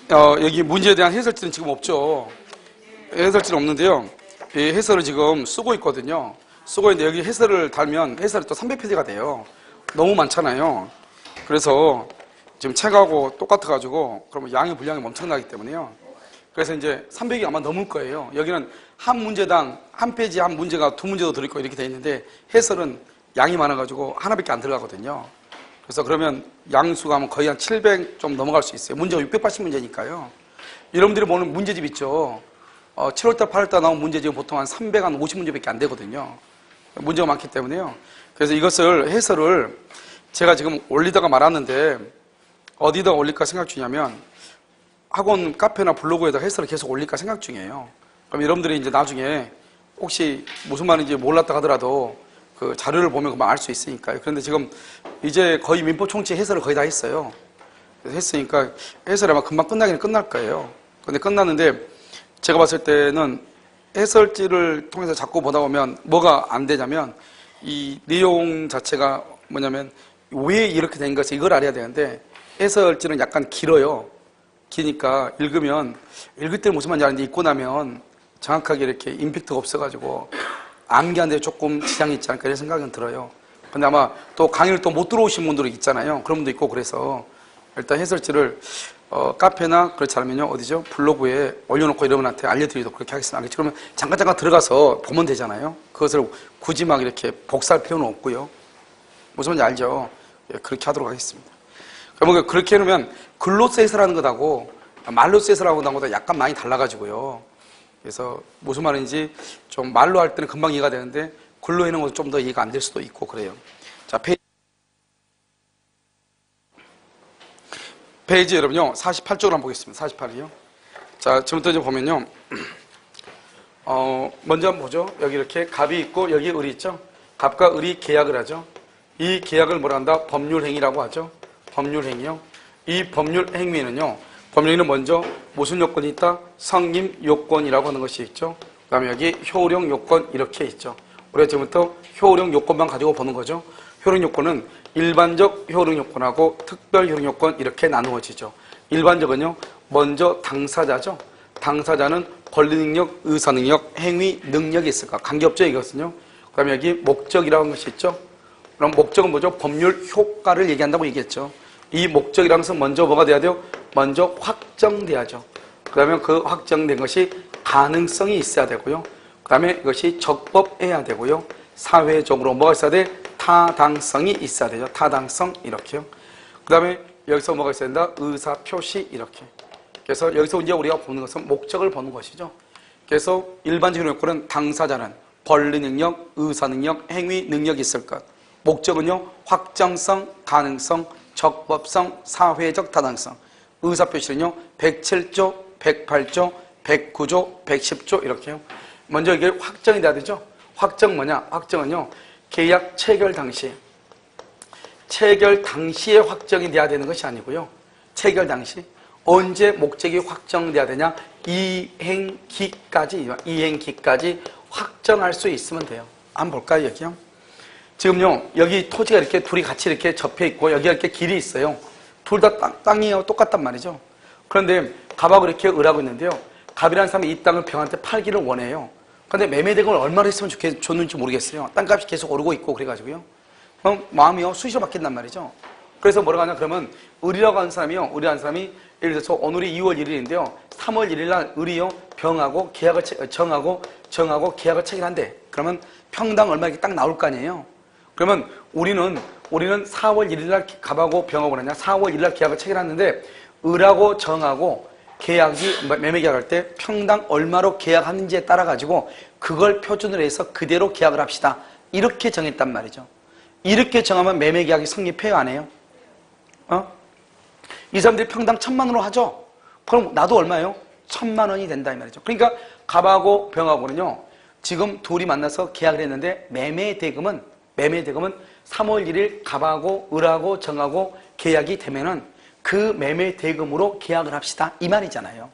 여기 문제에 대한 해설지는 지금 없죠. 해설지는 없는데요. 이 해설을 지금 쓰고 있거든요. 쓰고 있는데 여기 해설을 달면 해설이 또 300페이지가 돼요. 너무 많잖아요. 그래서 지금 책하고 똑같아가지고 그러면 양의 분량이 엄청나기 때문에요. 그래서 이제 300이 아마 넘을 거예요. 여기는 한 문제당 한 페이지 한 문제가 두 문제도 들어있고 이렇게 돼 있는데 해설은 양이 많아가지고 하나밖에 안 들어가거든요. 그래서 그러면 양수가 하면 거의 한 700 좀 넘어갈 수 있어요. 문제가 680문제니까요. 여러분들이 보는 문제집 있죠. 7월달, 8월달 나온 문제집은 보통 한 350문제밖에 안 되거든요. 문제가 많기 때문에요. 그래서 이것을 해설을 제가 지금 올리다가 말았는데 어디다 올릴까 생각 중이냐면 학원 카페나 블로그에다 해설을 계속 올릴까 생각 중이에요. 그럼 여러분들이 이제 나중에 혹시 무슨 말인지 몰랐다 하더라도 그 자료를 보면 그만 알 수 있으니까요. 그런데 지금 이제 거의 민법 총칙 해설을 거의 다 했어요. 그래서 했으니까 해설이 아마 금방 끝나기는 끝날 거예요. 근데 끝났는데 제가 봤을 때는 해설지를 통해서 자꾸 보다 보면 뭐가 안 되냐면 이 내용 자체가 뭐냐면 왜 이렇게 된 것이 이걸 알아야 되는데 해설지는 약간 길어요. 기니까 읽으면 읽을 때는 무슨 말인지 아는데 읽고 나면 정확하게 이렇게 임팩트가 없어가지고 암기하는데 조금 지장이 있지 않을까 이런 생각은 들어요. 근데 아마 또 강의를 또 못 들어오신 분들이 있잖아요. 그런 분도 있고 그래서 일단 해설지를 카페나 그렇지 않으면요 어디죠? 블로그에 올려놓고 여러분한테 알려드리도록 그렇게 하겠습니다. 그러면 잠깐 들어가서 보면 되잖아요. 그것을 굳이 막 이렇게 복사할 필요는 없고요. 무슨 말인지 알죠? 예, 그렇게 하도록 하겠습니다. 그러면 그렇게 해놓으면 글로서 해설하는 것하고 말로서 해설하는 것하고 약간 많이 달라가지고요. 그래서 무슨 말인지 좀 말로 할 때는 금방 이해가 되는데 글로 해놓은 것은 좀 더 이해가 안 될 수도 있고 그래요. 자, 페이지 여러분요 48쪽으로 한번 보겠습니다. 48이요. 자, 지금부터 이제 보면요. 먼저 한번 보죠. 여기 이렇게 갑이 있고 여기 을이 있죠. 갑과 을이 계약을 하죠. 이 계약을 뭐라 한다? 법률행위라고 하죠. 법률행위요. 이 법률행위는요. 법률행위는 먼저 무슨 요건이 있다? 성임 요건이라고 하는 것이 있죠. 그 다음에 여기 효력 요건 이렇게 있죠. 우리가 지금부터 효력 요건만 가지고 보는 거죠. 효력 요건은 일반적 효력 요건하고 특별 효력 요건 이렇게 나누어지죠. 일반적은요. 먼저 당사자죠. 당사자는 권리 능력, 의사 능력, 행위 능력이 있을까? 관계없죠 이것은요. 그 다음에 여기 목적이라고 하는 것이 있죠. 그럼 목적은 뭐죠? 법률 효과를 얘기한다고 얘기했죠. 이 목적이라는 것은 먼저 뭐가 돼야 돼요? 먼저 확정돼야죠. 그 다음에 그 확정된 것이 가능성이 있어야 되고요. 그 다음에 이것이 적법해야 되고요. 사회적으로 뭐가 있어야 돼? 타당성이 있어야 되죠. 타당성 이렇게요. 그 다음에 여기서 뭐가 있어야 된다? 의사표시 이렇게. 그래서 여기서 이제 우리가 보는 것은 목적을 보는 것이죠. 그래서 일반적인 요건은 당사자는 권리 능력, 의사 능력, 행위 능력이 있을 것. 목적은요. 확정성, 가능성, 적법성, 사회적 타당성. 의사표시는요. 107조, 108조, 109조, 110조 이렇게요. 먼저 이게 확정이 돼야 되죠. 확정 뭐냐? 확정은요. 계약 체결 당시에 확정이 돼야 되는 것이 아니고요. 체결 당시 언제 목적이 확정돼야 되냐? 이행기까지 확정할 수 있으면 돼요. 한번 볼까요, 여기요? 지금요, 여기 토지가 이렇게 둘이 같이 이렇게 접해 있고 여기가 이렇게 길이 있어요. 둘 다 땅이에요. 똑같단 말이죠. 그런데 갑하고 이렇게 을하고 있는데요. 갑이라는 사람이 이 땅을 병한테 팔기를 원해요. 그런데 매매대금을 얼마나 했으면 줬는지 모르겠어요. 땅값이 계속 오르고 있고 그래가지고요. 그럼 마음이요 수시로 바뀐단 말이죠. 그래서 뭐라고 하냐 그러면 을이라고 하는 사람이요. 을이라는 사람이 예를 들어서 오늘이 2월 1일인데요. 3월 1일 날 을이요 병하고 계약을 정하고 계약을 체결한대. 그러면 평당 얼마 이렇게 딱 나올 거 아니에요. 그러면 우리는 4월 1일 날 갑하고 병하고 그러냐 4월 1일 날 계약을 체결하는데 을하고 정하고 계약이 매매 계약할 때 평당 얼마로 계약하는지에 따라 가지고 그걸 표준으로 해서 그대로 계약을 합시다. 이렇게 정했단 말이죠. 이렇게 정하면 매매 계약이 성립해요, 안 해요? 이 사람들이 평당 1,000만 원으로 하죠. 그럼 나도 얼마예요? 1,000만 원이 된다 이 말이죠. 그러니까 갑하고 병하고는요. 지금 둘이 만나서 계약을 했는데 매매 대금은 3월 1일 갑하고 을하고 정하고 계약이 되면은 그 매매 대금으로 계약을 합시다 이 말이잖아요.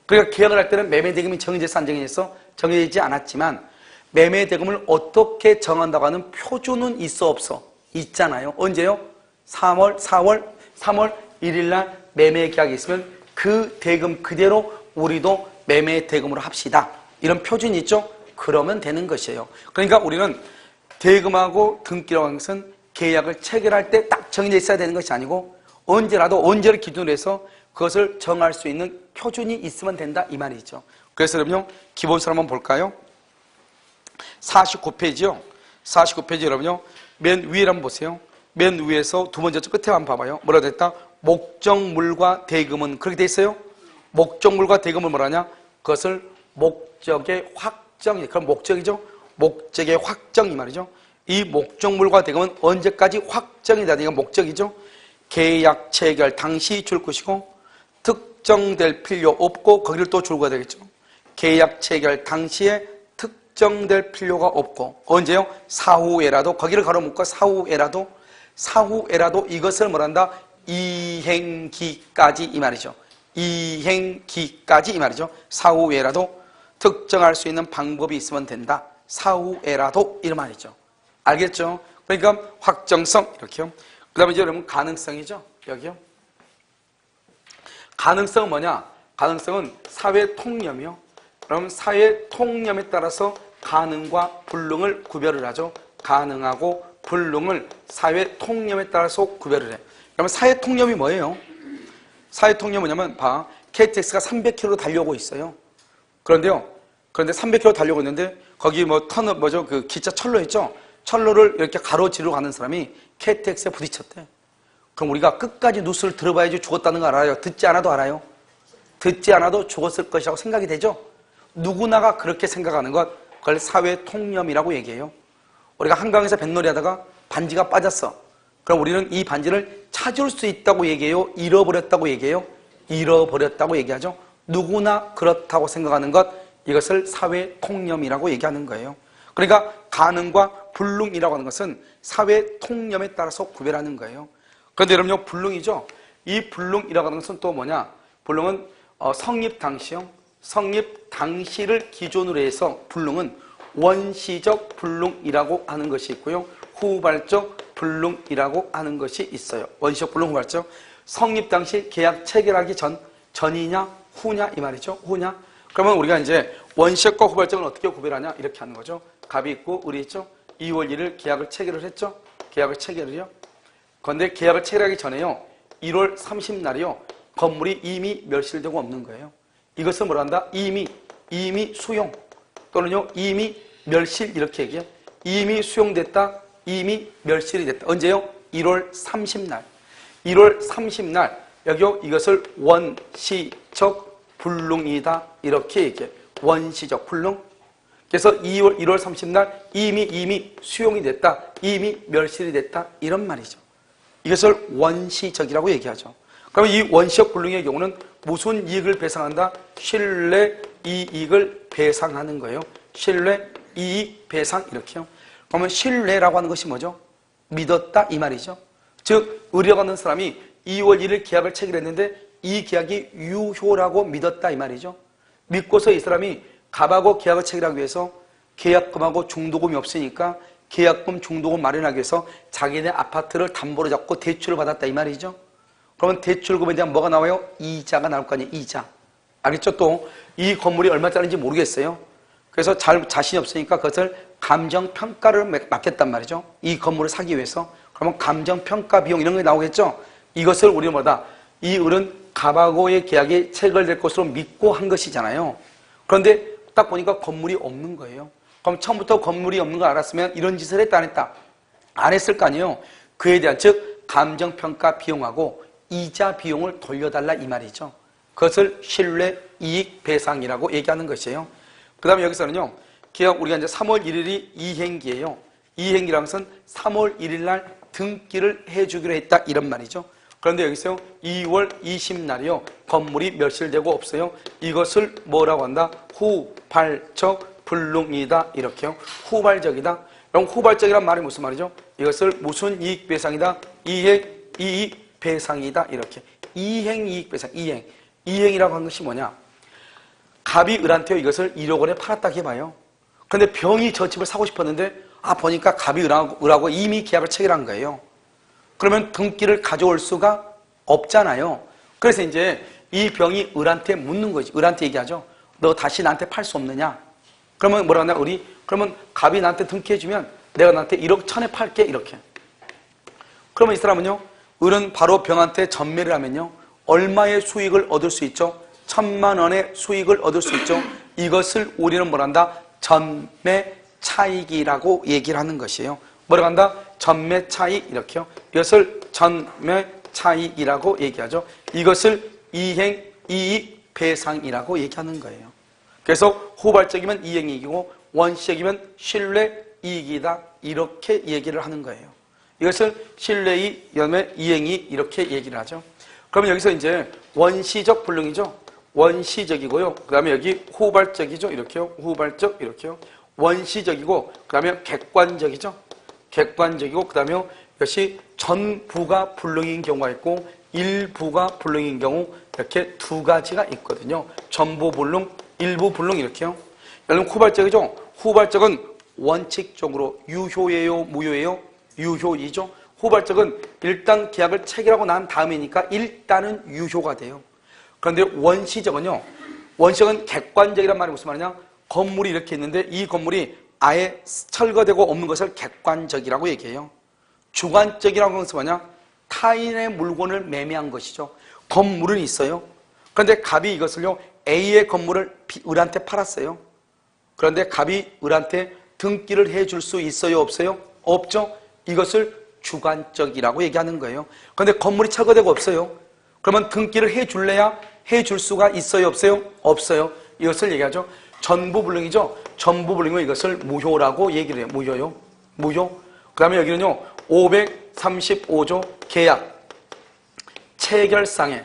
그러니까 계약을 할 때는 매매 대금이 정해져서 안 정해져서 정해지지 않았지만 매매 대금을 어떻게 정한다고 하는 표준은 있어 없어? 있잖아요. 언제요? 3월 1일 날 매매 계약이 있으면 그 대금 그대로 우리도 매매 대금으로 합시다. 이런 표준이 있죠? 그러면 되는 것이에요. 그러니까 우리는 대금하고 등기라고 하는 것은 계약을 체결할 때 딱 정해져 있어야 되는 것이 아니고 언제라도 언제를 기준으로 해서 그것을 정할 수 있는 표준이 있으면 된다 이 말이죠. 그래서 여러분요 기본서를 한번 볼까요? 49페이지요. 49페이지 여러분요 맨 위에 한번 보세요. 맨 위에서 두 번째 끝에 한번 봐봐요. 뭐라고 됐다? 목적물과 대금은 그렇게 돼 있어요. 목적물과 대금을 뭐라냐? 그것을 목적의 확정, 그럼 목적이죠. 목적의 확정 이 말이죠. 이 목적물과 대금은 언제까지 확정이 돼야 되니까 목적이죠. 계약 체결 당시 줄 것이고 특정될 필요 없고 거기를 또 줄거야 되겠죠. 계약 체결 당시에 특정될 필요가 없고 언제요? 사후에라도 거기를 가로묶고 사후에라도 이것을 뭐란다? 이행기까지 이 말이죠. 이행기까지 이 말이죠. 사후에라도 특정할 수 있는 방법이 있으면 된다. 사후에라도 이런 말이죠. 알겠죠? 그러니까 확정성 이렇게요. 그 다음에 이제 여러분 가능성이죠. 여기요. 가능성은 뭐냐? 가능성은 사회 통념이요. 그럼 사회 통념에 따라서 가능과 불능을 구별을 하죠. 가능하고 불능을 사회 통념에 따라서 구별을 해. 그러면 사회 통념이 뭐예요? 사회 통념이 뭐냐면 봐. KTX가 300km 달려오고 있어요. 그런데 300km 달려오고 있는데 거기 뭐 터널 뭐죠? 그 기차 철로 있죠? 철로를 이렇게 가로지르러 가는 사람이 KTX에 부딪혔대. 그럼 우리가 끝까지 뉴스를 들어봐야지 죽었다는 거 알아요? 듣지 않아도 알아요? 듣지 않아도 죽었을 것이라고 생각이 되죠? 누구나가 그렇게 생각하는 것, 그걸 사회 통념이라고 얘기해요. 우리가 한강에서 뱃놀이 하다가 반지가 빠졌어. 그럼 우리는 이 반지를 찾을 수 있다고 얘기해요? 잃어버렸다고 얘기해요? 잃어버렸다고 얘기하죠? 누구나 그렇다고 생각하는 것, 이것을 사회 통념이라고 얘기하는 거예요. 그러니까 가능과 불능이라고 하는 것은 사회 통념에 따라서 구별하는 거예요. 그런데 여러분요, 불능이죠? 이 불능이라고 하는 것은 또 뭐냐? 불능은 성립 당시요. 성립 당시를 기준으로 해서 불능은 원시적 불능이라고 하는 것이 있고요. 후발적 불능이라고 하는 것이 있어요. 원시적 불능, 후발적. 성립 당시 계약 체결하기 전이냐, 후냐 이 말이죠. 후냐. 그러면 우리가 이제 원시적과 후발적은 어떻게 구별하냐? 이렇게 하는 거죠. 갑이 있고 을이 있죠. 2월 1일 계약을 체결을 했죠. 계약을 체결을요. 그런데 계약을 체결하기 전에요. 1월 30날이요. 건물이 이미 멸실되고 없는 거예요. 이것을 뭐라 한다? 이미 수용 또는요 이미 멸실 이렇게 얘기해요. 이미 수용됐다. 이미 멸실이 됐다. 언제요? 1월 30날. 1월 30날 여기요 이것을 원시적 불능이다 이렇게 얘기해요. 원시적 불능. 그래서 1월 30날 이미 수용이 됐다. 이미 멸실이 됐다. 이런 말이죠. 이것을 원시적이라고 얘기하죠. 그럼 이 원시적 불능의 경우는 무슨 이익을 배상한다? 신뢰 이익을 배상하는 거예요. 신뢰 이익 배상 이렇게요. 그러면 신뢰라고 하는 것이 뭐죠? 믿었다 이 말이죠. 즉 의뢰가 받는 사람이 2월 1일 계약을 체결했는데 이 계약이 유효라고 믿었다 이 말이죠. 믿고서 이 사람이 갑하고 계약을 체결하기 위해서 계약금하고 중도금이 없으니까 계약금 중도금 마련하기 위해서 자기네 아파트를 담보로 잡고 대출을 받았다 이 말이죠. 그러면 대출금에 대한 뭐가 나와요? 이자가 나올 거 아니에요. 이자. 알겠죠? 또 이 건물이 얼마짜리인지 모르겠어요. 그래서 자신이 없으니까 그것을 감정평가를 맡겠단 말이죠. 이 건물을 사기 위해서. 그러면 감정평가 비용 이런 게 나오겠죠? 이것을 우리는 뭐다? 이 을은 갑하고의 계약이 체결될 것으로 믿고 한 것이잖아요. 그런데 딱 보니까 건물이 없는 거예요. 그럼 처음부터 건물이 없는 걸 알았으면 이런 짓을 했다 안 했다? 안 했을 거 아니에요. 그에 대한 즉 감정평가 비용하고 이자 비용을 돌려달라 이 말이죠. 그것을 신뢰 이익 배상이라고 얘기하는 것이에요. 그 다음에 여기서는요. 계약 우리가 이제 3월 1일이 이행기예요. 이행기라는 것은 3월 1일 날 등기를 해주기로 했다 이런 말이죠. 그런데 여기서요. 2월 20날이요. 건물이 멸실되고 없어요. 이것을 뭐라고 한다? 후발적 불능이다 이렇게요. 후발적이다. 그럼 후발적이란 말이 무슨 말이죠? 이것을 무슨 이익 배상이다? 이익 배상이다 이렇게. 이행 이익 배상. 이행이라고 하는 것이 뭐냐? 갑이 을한테 이것을 1억 원에 팔았다 해봐요. 그런데 병이 저 집을 사고 싶었는데 보니까 갑이 을하고 이미 계약을 체결한 거예요. 그러면 등기를 가져올 수가 없잖아요. 그래서 이제 이 병이 을한테 묻는 거지. 을한테 얘기하죠. 너 다시 나한테 팔 수 없느냐? 그러면 뭐라 하냐? 을이 그러면 갑이 나한테 등기해주면 내가 나한테 1억 1,000에 팔게 이렇게. 그러면 이 사람은요, 을은 바로 병한테 전매를 하면요, 얼마의 수익을 얻을 수 있죠? 1,000만 원의 수익을 얻을 수 있죠. 이것을 우리는 뭐라 한다? 전매 차익이라고 얘기를 하는 것이에요. 뭐라고 한다? 전매 차익 이렇게요. 이것을 전매 차익이라고 얘기하죠. 이것을 이행 이익 배상이라고 얘기하는 거예요. 그래서 후발적이면 이행이익이고 원시적이면 신뢰 이익이다 이렇게 얘기를 하는 거예요. 이것을 신뢰이익, 이행이익 이렇게 얘기를 하죠. 그러면 여기서 이제 원시적 불능이죠. 원시적이고요. 그 다음에 여기 후발적이죠. 이렇게요. 후발적 이렇게요. 원시적이고 그 다음에 객관적이죠. 객관적이고 그 다음에 이것이 전부가 불능인 경우가 있고 일부가 불능인 경우 이렇게 두 가지가 있거든요. 전부 불능, 일부 불능 이렇게요. 여러분 후발적이죠. 후발적은 원칙적으로 유효예요, 무효예요? 유효이죠. 후발적은 일단 계약을 체결하고 난 다음이니까 일단은 유효가 돼요. 그런데 원시적은요. 원시적은 객관적이란 말이 무슨 말이냐? 건물이 이렇게 있는데 이 건물이 아예 철거되고 없는 것을 객관적이라고 얘기해요. 주관적이라고 하는 것은 뭐냐? 타인의 물건을 매매한 것이죠. 건물은 있어요. 그런데 갑이 이것을요, A의 건물을 을한테 팔았어요. 그런데 갑이 을한테 등기를 해줄 수 있어요, 없어요? 없죠. 이것을 주관적이라고 얘기하는 거예요. 그런데 건물이 철거되고 없어요. 그러면 등기를 해줄래야 해줄 수가 있어요, 없어요? 없어요. 이것을 얘기하죠. 전부불능이죠. 전부불능은 이것을 무효라고 얘기를 해요. 무효요. 무효. 그 다음에 여기는요, 535조 계약 체결상에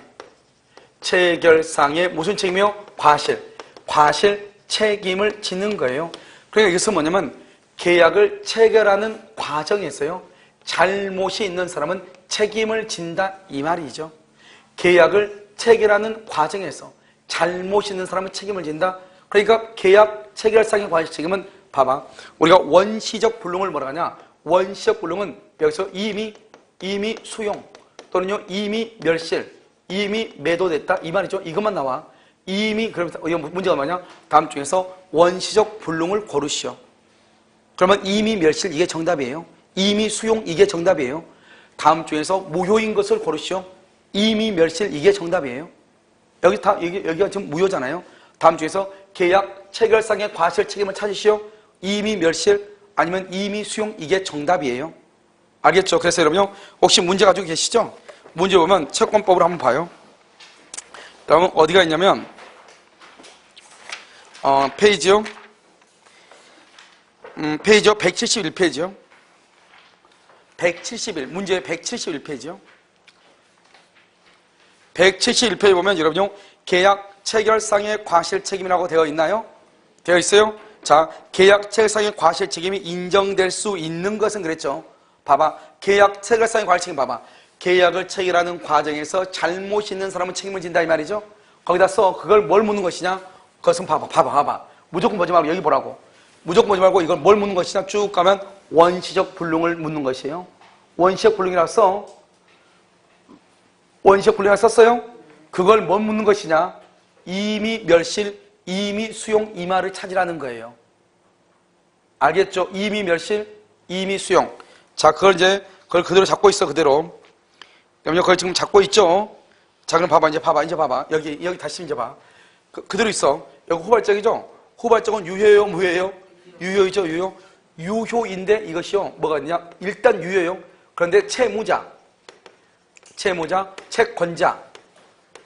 무슨 책임이요? 과실 책임을 지는 거예요. 그러니까 이것은 뭐냐면 계약을 체결하는 과정에서요, 잘못이 있는 사람은 책임을 진다 이 말이죠. 계약을 체결하는 과정에서 잘못이 있는 사람은 책임을 진다. 그러니까 계약 체결상의 과실 책임은 봐봐. 우리가 원시적 불능을 뭐라 하냐? 원시적 불능은 여기서 이미 수용 또는요 이미 멸실, 이미 매도됐다 이 말이죠. 이것만 나와. 이미 그러면서 이거 문제가 뭐냐? 다음 중에서 원시적 불능을 고르시오. 그러면 이미 멸실 이게 정답이에요. 이미 수용 이게 정답이에요. 다음 중에서 무효인 것을 고르시오. 이미 멸실 이게 정답이에요. 여기가 지금 무효잖아요. 다음 중에서 계약 체결상의 과실 책임을 찾으시오. 이미 멸실 아니면 이미 수용 이게 정답이에요. 알겠죠? 그래서 여러분요, 혹시 문제 가지고 계시죠? 문제 보면 채권법을 한번 봐요. 그러면 어디가 있냐면 페이지요. 페이지요. 171페이지요. 171 문제 171페이지요. 171페이지 보면 여러분요, 계약 체결상의 과실 책임이라고 되어 있나요? 되어 있어요? 자, 계약 체결상의 과실 책임이 인정될 수 있는 것은 그랬죠. 봐봐. 계약 체결상의 과실 책임 봐봐. 계약을 체결하는 과정에서 잘못 있는 사람은 책임을 진다 이 말이죠. 거기다 써. 그걸 뭘 묻는 것이냐? 그것은 봐봐. 무조건 보지 말고 여기 보라고. 무조건 보지 말고 이걸 뭘 묻는 것이냐? 쭉 가면 원시적 불능을 묻는 것이에요. 원시적 불능이라고 써. 원시적 불능이라고 썼어요? 그걸 뭘 묻는 것이냐? 이미 멸실, 이미 수용 이 말을 찾으라는 거예요. 알겠죠? 이미 멸실, 이미 수용. 자, 그걸 그대로 잡고 있어, 그대로. 그럼요, 그걸 지금 잡고 있죠? 자, 그럼 봐봐. 여기 다시 이제 봐. 그대로 있어. 여기 후발적이죠? 후발적은 유효예요, 무효예요? 유효이죠, 유효. 유효인데 이것이요, 뭐가 있냐? 일단 유효예요. 그런데 채무자, 채권자,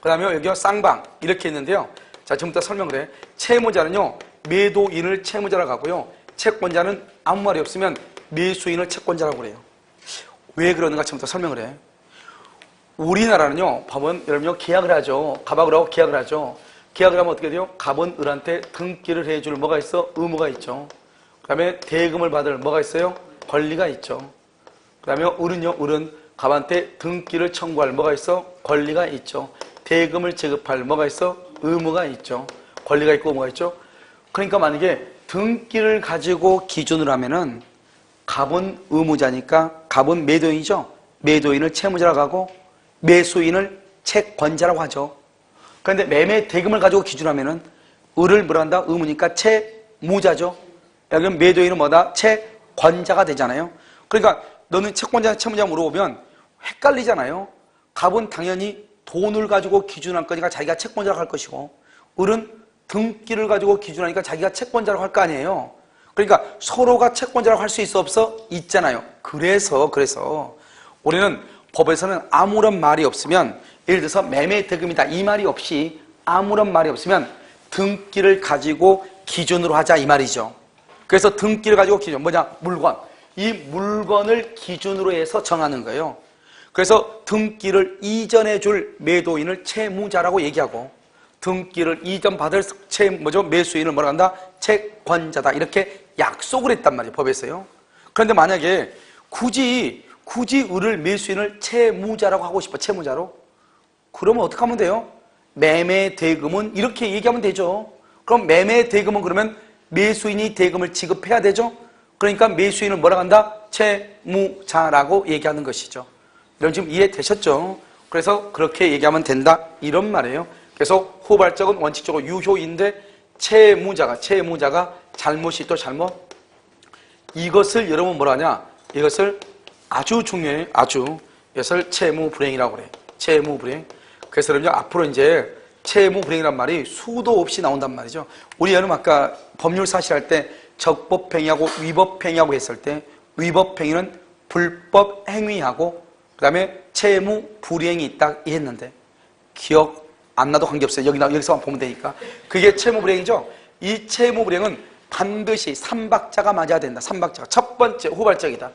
그 다음에 여기가 쌍방 이렇게 있는데요. 자, 지금부터 설명을 해. 채무자는요, 매도인을 채무자라고 하고요, 채권자는 아무 말이 없으면 매수인을 채권자라고 그래요. 왜 그러는가 지금부터 설명을 해. 우리나라는요, 법은 여러분요, 계약을 하죠. 갑하고 하고 계약을 하죠. 계약을 하면 어떻게 돼요? 갑은 을한테 등기를 해줄 뭐가 있어? 의무가 있죠. 그 다음에 대금을 받을 뭐가 있어요? 권리가 있죠. 그 다음에 을은 갑한테 등기를 청구할 뭐가 있어? 권리가 있죠. 대금을 지급할 뭐가 있어? 의무가 있죠. 권리가 있고 의무가 있죠. 그러니까 만약에 등기를 가지고 기준으로 하면은 갑은 의무자니까 갑은 매도인이죠. 매도인을 채무자라고 하고 매수인을 채권자라고 하죠. 그런데 매매 대금을 가지고 기준하면은 을을 뭐라 한다? 의무니까 채무자죠. 여기는 매도인은 뭐다? 채권자가 되잖아요. 그러니까 너는 채권자냐 채무자 물어보면 헷갈리잖아요. 갑은 당연히 돈을 가지고 기준할 거니까 자기가 채권자라고 할 것이고, 을은 등기를 가지고 기준하니까 자기가 채권자라고 할 거 아니에요. 그러니까 서로가 채권자라고 할 수 있어 없어? 있잖아요. 그래서 우리는 법에서는 아무런 말이 없으면, 예를 들어서 매매 대금이다 이 말이 없이 아무런 말이 없으면 등기를 가지고 기준으로 하자 이 말이죠. 그래서 등기를 가지고 기준, 뭐냐? 물건. 이 물건을 기준으로 해서 정하는 거예요. 그래서 등기를 이전해 줄 매도인을 채무자라고 얘기하고, 등기를 이전 받을 매수인을 뭐라 한다? 채권자다. 이렇게 약속을 했단 말이에요, 법에서요. 그런데 만약에 굳이 을을 매수인을 채무자라고 하고 싶어, 채무자로. 그러면 어떻게 하면 돼요? 매매 대금은 이렇게 얘기하면 되죠. 그럼 매매 대금은 그러면 매수인이 대금을 지급해야 되죠. 그러니까 매수인을 뭐라고 한다? 채무자라고 얘기하는 것이죠. 이런 지금 이해되셨죠? 그래서 그렇게 얘기하면 된다 이런 말이에요. 그래서 후발적은 원칙적으로 유효인데 채무자가 잘못이 또 잘못, 이것을 여러분 뭐라 하냐? 이것을 아주 중요해요. 아주. 이것을 채무불행이라고 그래. 채무불행. 그래서 여러분 앞으로 이제 채무불행이란 말이 수도 없이 나온단 말이죠. 우리 여러분 아까 법률 사실할 때 적법행위하고 위법행위하고 했을 때, 위법행위는 불법 행위하고 그 다음에 채무불이행이 있다 했는데, 기억 안 나도 관계없어요. 여기서만 보면 되니까. 그게 채무불이행이죠. 이 채무불이행은 반드시 삼박자가 맞아야 된다. 삼박자가. 첫 번째 후발적이다.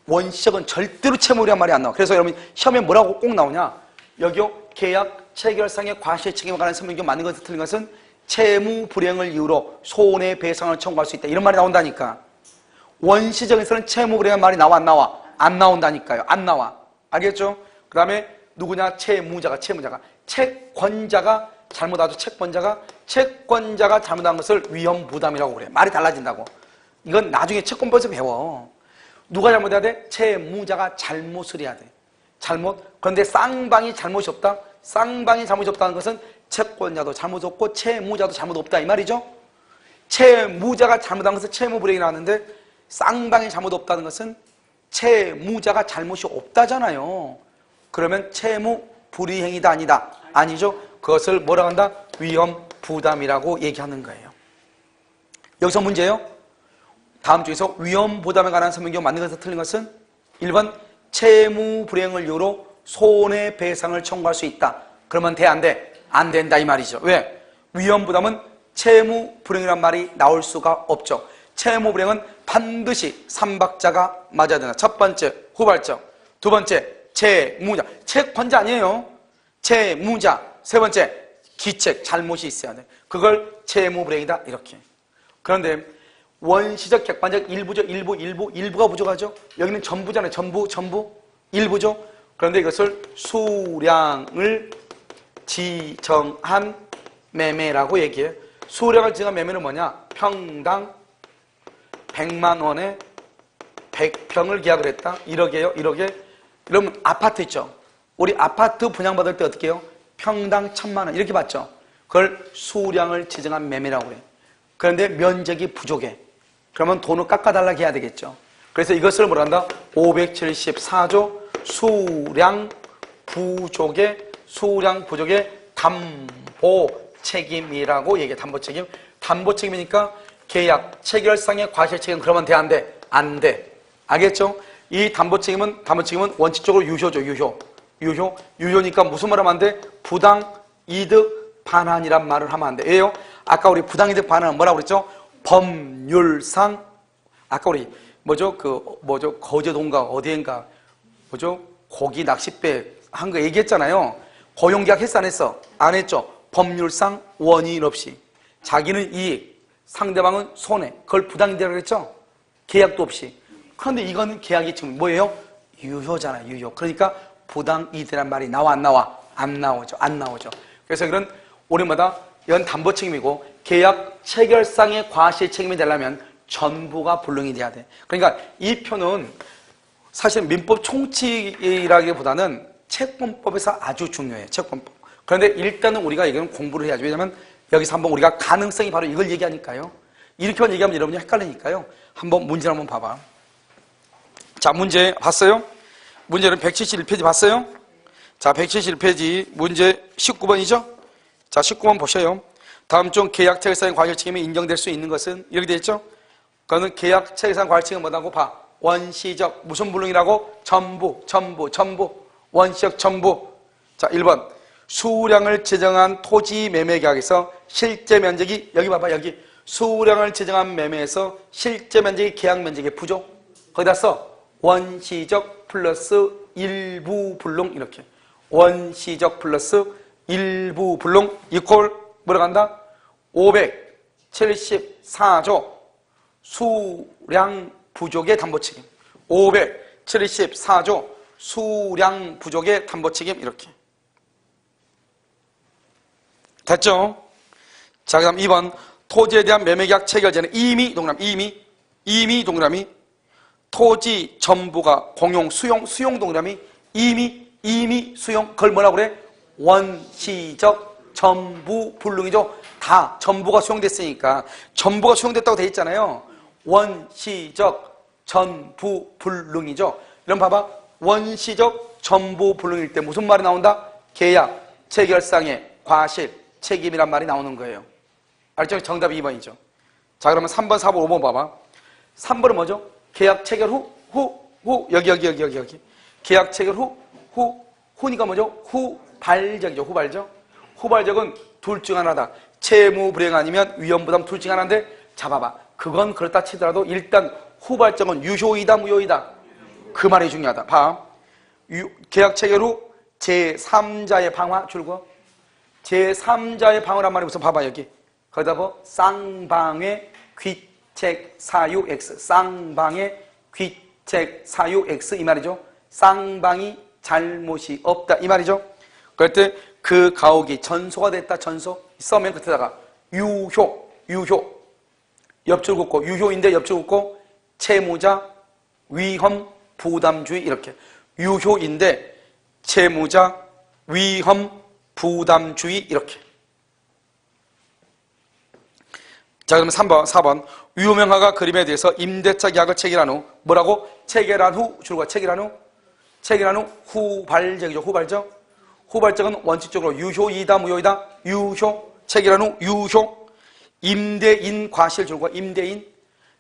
원시적은 절대로 채무불이란 말이 안 나와. 그래서 여러분 시험에 뭐라고 꼭 나오냐? 여기요, 계약 체결상의 과실 책임에 관한 설명이 맞는 것은 틀린 것은 채무불이행을 이유로 손해배상을 청구할 수 있다. 이런 말이 나온다니까. 원시적에서는 채무불이행이라는 말이 나와 안 나와? 안 나온다니까요. 안 나와. 알겠죠? 그 다음에 누구냐? 채무자가. 채권자가 잘못하죠. 채권자가 잘못한 것을 위험부담이라고 그래. 말이 달라진다고. 이건 나중에 채권법에서 배워. 누가 잘못해야 돼? 채무자가 잘못을 해야 돼. 그런데 쌍방이 잘못이 없다? 쌍방이 잘못이 없다는 것은 채권자도 잘못 없고 채무자도 잘못 없다 이 말이죠. 채무자가 잘못한 것은 채무불이행이 나왔는데, 쌍방이 잘못 없다는 것은 채무자가 잘못이 없다잖아요. 그러면 채무불이행이다 아니다? 아니죠. 그것을 뭐라고 한다? 위험부담이라고 얘기하는 거예요. 여기서 문제예요. 다음 중에서 위험부담에 관한 설명이 맞는 것에서 틀린 것은 1번 채무불이행을 이유로 손해배상을 청구할 수 있다. 그러면 돼 안 돼? 안 된다 이 말이죠. 왜? 위험부담은 채무불이행이란 말이 나올 수가 없죠. 채무불이행은 반드시 삼박자가 맞아야 된다. 첫 번째 후발적, 두 번째 채무자, 채권자 아니에요. 채무자. 세 번째 기책, 잘못이 있어야 돼. 그걸 채무불이행이다 이렇게. 그런데 원시적 객관적 일부가 부족하죠. 여기는 전부잖아요. 전부 일부죠. 그런데 이것을 수량을 지정한 매매라고 얘기해요. 수량을 지정한 매매는 뭐냐? 평당 100만 원에 100평을 계약을 했다. 1억이에요. 1억에. 이러면 아파트 있죠. 우리 아파트 분양받을 때 어떻게 해요? 평당 1000만 원 이렇게 받죠. 그걸 수량을 지정한 매매라고 해요. 그런데 면적이 부족해. 그러면 돈을 깎아달라고 해야 되겠죠. 그래서 이것을 뭐라 한다? 574조 수량 부족의 담보 책임이라고 얘기해. 담보 책임. 담보 책임이니까 계약 체결상의 과실 책임. 그러면 돼 안 돼? 안 돼. 알겠죠? 이 담보 책임은 원칙적으로 유효죠. 유효니까 무슨 말 하면 안 돼? 부당 이득 반환이란 말을 하면 안 돼. 왜요? 아까 우리 부당 이득 반환은 뭐라고 그랬죠? 법률상, 아까 우리 거제도인가 어디인가 고기 낚싯배 한 거 얘기했잖아요. 고용계약 했어 안 했어? 안 했죠. 법률상 원인 없이 자기는 이익, 상대방은 손해, 그걸 부당이득이라고 그랬죠. 계약도 없이. 그런데 이거는 계약이 지금 뭐예요? 유효잖아요. 유효. 그러니까 부당이득이란 말이 나와 안 나와? 안 나오죠. 그래서 이런 우리마다 이건 담보 책임이고, 계약 체결상의 과실 책임이 되려면 전부가 불능이 돼야 돼. 그러니까 이 표는 사실 민법 총칙이라기보다는 채권법에서 아주 중요해요. 채권법. 그런데 일단은 우리가 이거는 공부를 해야죠. 왜냐하면 여기서 한번 우리가 가능성이 바로 이걸 얘기하니까요. 이렇게만 얘기하면 여러분이 헷갈리니까요. 한번 문제를 한번 봐봐. 자, 문제 봤어요? 문제는 171페이지 봤어요? 자, 171페이지 문제 19번이죠? 자, 19번 보셔요. 다음 중 계약 체결사인 과실 책임이 인정될 수 있는 것은 이렇게 되어 있죠? 그거는 계약 체결사인 과실 책임은 뭐라고 봐? 원시적 무슨 불능이라고? 전부. 원시적 전부. 자, 1번. 수량을 제정한 토지 매매 계약에서 실제 면적이, 여기 봐봐, 여기. 수량을 제정한 매매에서 실제 면적이 계약 면적의 부족. 거기다 써. 원시적 플러스 일부 불능, 이렇게. 원시적 플러스 일부 불능 이퀄 뭐라고 한다? 574조 수량 부족의 담보 책임. 574조 수량 부족의 담보 책임, 이렇게. 됐죠? 자, 그 다음 2번. 토지에 대한 매매계약 체결 전에 이미 동그라미 토지 전부가 공용 수용 동그라미 이미 수용, 그걸 뭐라고 그래? 원시적 전부 불능이죠. 다 전부가 수용됐으니까 전부가 수용됐다고 돼 있잖아요. 원시적 전부 불능이죠. 이런 봐봐. 원시적 전부 불능일 때 무슨 말이 나온다? 계약 체결상의 과실 책임이란 말이 나오는 거예요. 알죠? 정답이 2번이죠. 자, 그러면 3번, 4번, 5번 봐봐. 3번은 뭐죠? 계약 체결 후 여기 계약 체결 후니까 뭐죠? 후발적이죠. 후발적은 둘 중 하나다. 채무 불이행 아니면 위험부담 둘 중 하나인데, 잡아봐. 그건 그렇다 치더라도 일단 후발적은 유효이다 무효이다? 그 말이 중요하다. 봐. 계약 체결 후 제3자의 방화 줄거. 제3자의 방어란 말이 무슨, 봐봐 여기. 거기다 뭐 쌍방의 귀책 사유 X, 쌍방의 귀책 사유 X 이 말이죠. 쌍방이 잘못이 없다 이 말이죠. 그럴 때 그 가옥이 전소가 됐다. 전소 써면 끝에다가 유효 옆줄 긋고, 유효인데 옆줄 긋고 채무자 위험 부담주의, 이렇게. 유효인데 채무자 위험 부담주의, 이렇게. 자, 그러면 4번. 유명화가 그림에 대해서 임대차 계약을 체결한 후 뭐라고? 체결한 후 줄과 체결한 후 후발적이죠. 후발적은 원칙적으로 유효이다 무효이다? 유효. 체결한 후 유효. 임대인 과실 줄과 임대인.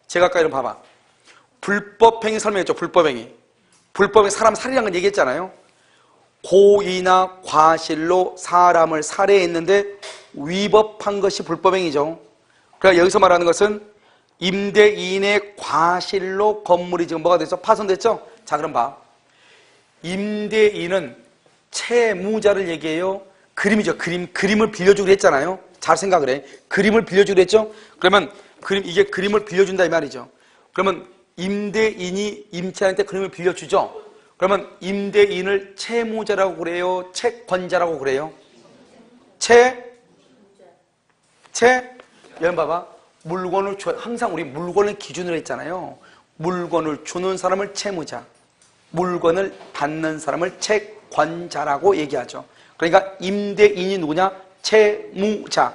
제가 아까 이런 봐봐. 불법행위 설명했죠. 불법행위 사람 살인한 건 얘기했잖아요. 고의나 과실로 사람을 살해했는데 위법한 것이 불법행위죠. 그러니까 여기서 말하는 것은 임대인의 과실로 건물이 지금 뭐가 됐어? 파손됐죠? 자, 그럼 봐. 임대인은 채무자를 얘기해요. 그림이죠. 그림을 빌려주기로 했잖아요. 잘 생각을 해. 그림을 빌려주기로 했죠? 그러면 이게 그림을 빌려준다 이 말이죠. 그러면 임대인이 임차인한테 그림을 빌려주죠? 그러면 임대인을 채무자라고 그래요? 채권자라고 그래요? 여러분 봐봐. 물건을 항상 우리 물건을 기준으로 했잖아요. 물건을 주는 사람을 채무자, 물건을 받는 사람을 채권자라고 얘기하죠. 그러니까 임대인이 누구냐? 채무자.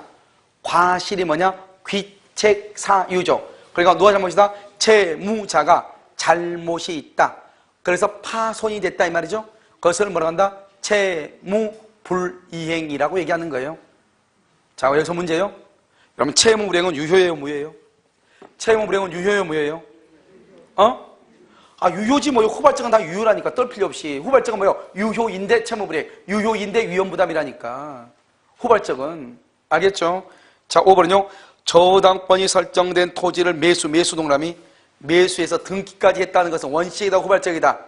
과실이 뭐냐? 귀책사유죠. 그러니까 누가 잘못이다? 채무자가 잘못이 있다. 그래서 파손이 됐다 이 말이죠. 그것을 뭐라고 한다? 채무불이행이라고 얘기하는 거예요. 자, 여기서 문제예요. 그러면 채무불이행은 유효예요, 무효예요? 채무불이행은 유효예요, 무효예요? 유효지 뭐요? 후발적은 다 유효라니까. 떨 필요 없이. 후발적은 뭐요? 유효인데 채무불이행, 유효인데 위험부담이라니까. 후발적은. 알겠죠? 자, 5번은요. 저당권이 설정된 토지를 매수 동그라미. 매수해서 등기까지 했다는 것은 원칙이다, 후발적이다?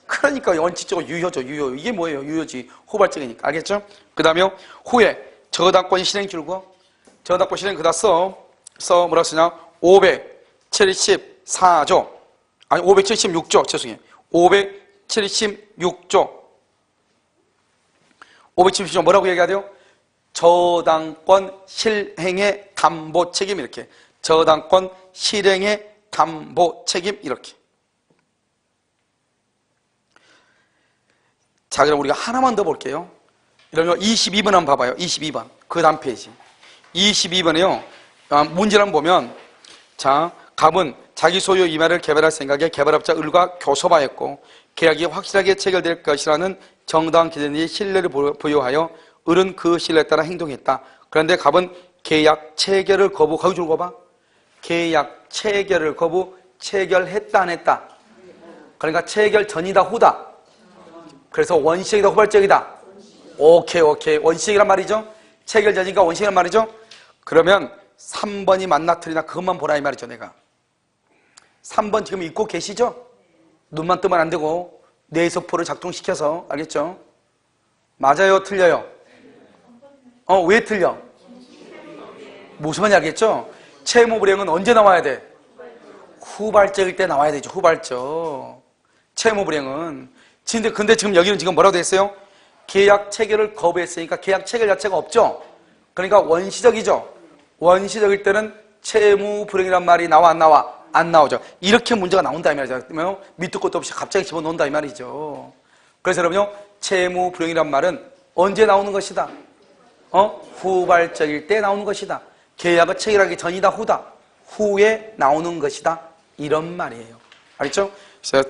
그러니까 원칙적으로 유효죠, 유효. 이게 뭐예요? 유효지. 후발적이니까. 알겠죠? 그 다음에 후에 저당권이 실행 줄고, 저당권 실행 그다 뭐라 쓰냐? 576조. 576조 뭐라고 얘기해야 돼요? 저당권 실행의 담보 책임, 이렇게. 저당권 실행의 담보 책임, 이렇게. 자, 그럼 우리가 하나만 더 볼게요. 이러면 22번 한번 봐봐요. 22번. 그 다음 페이지. 22번에요. 문제를 한번 보면, 자, 갑은 자기 소유 이마를 개발할 생각에 개발업자 을과 교섭하였고 계약이 확실하게 체결될 것이라는 정당한 기대에 신뢰를 부여하여 을은 그 신뢰에 따라 행동했다. 그런데 갑은 계약 체결을 거부, 거기 줄 거 봐. 계약 체결을 거부, 체결했다 안 했다. 그러니까 체결 전이다 후다. 그래서 원시적이다 후발적이다. 오케이. 원시적이란 말이죠. 체결 전이니까 원시적이란 말이죠. 그러면 3번이 맞나 틀리나 그것만 보라 이 말이죠. 내가 3번 지금 읽고 계시죠? 눈만 뜨면 안 되고 뇌세포를 작동시켜서. 알겠죠? 맞아요 틀려요? 왜 틀려? 무슨 말인지 알겠죠? 채무불이행은 언제 나와야 돼? 후발적일 때 나와야 되죠. 후발적. 채무불이행은. 근데 지금 여기는 지금 뭐라고 돼 있어요? 계약 체결을 거부했으니까 계약 체결 자체가 없죠. 그러니까 원시적이죠. 원시적일 때는 채무불이행이란 말이 나와 안 나와? 안 나오죠. 이렇게 문제가 나온다 이 말이죠. 밑도 끝도 없이 갑자기 집어넣는다 이 말이죠. 그래서 여러분요, 채무불이행이란 말은 언제 나오는 것이다? 후발적일 때 나오는 것이다. 계약을 체결하기 전이다 후다. 후에 나오는 것이다. 이런 말이에요. 알겠죠? 그래서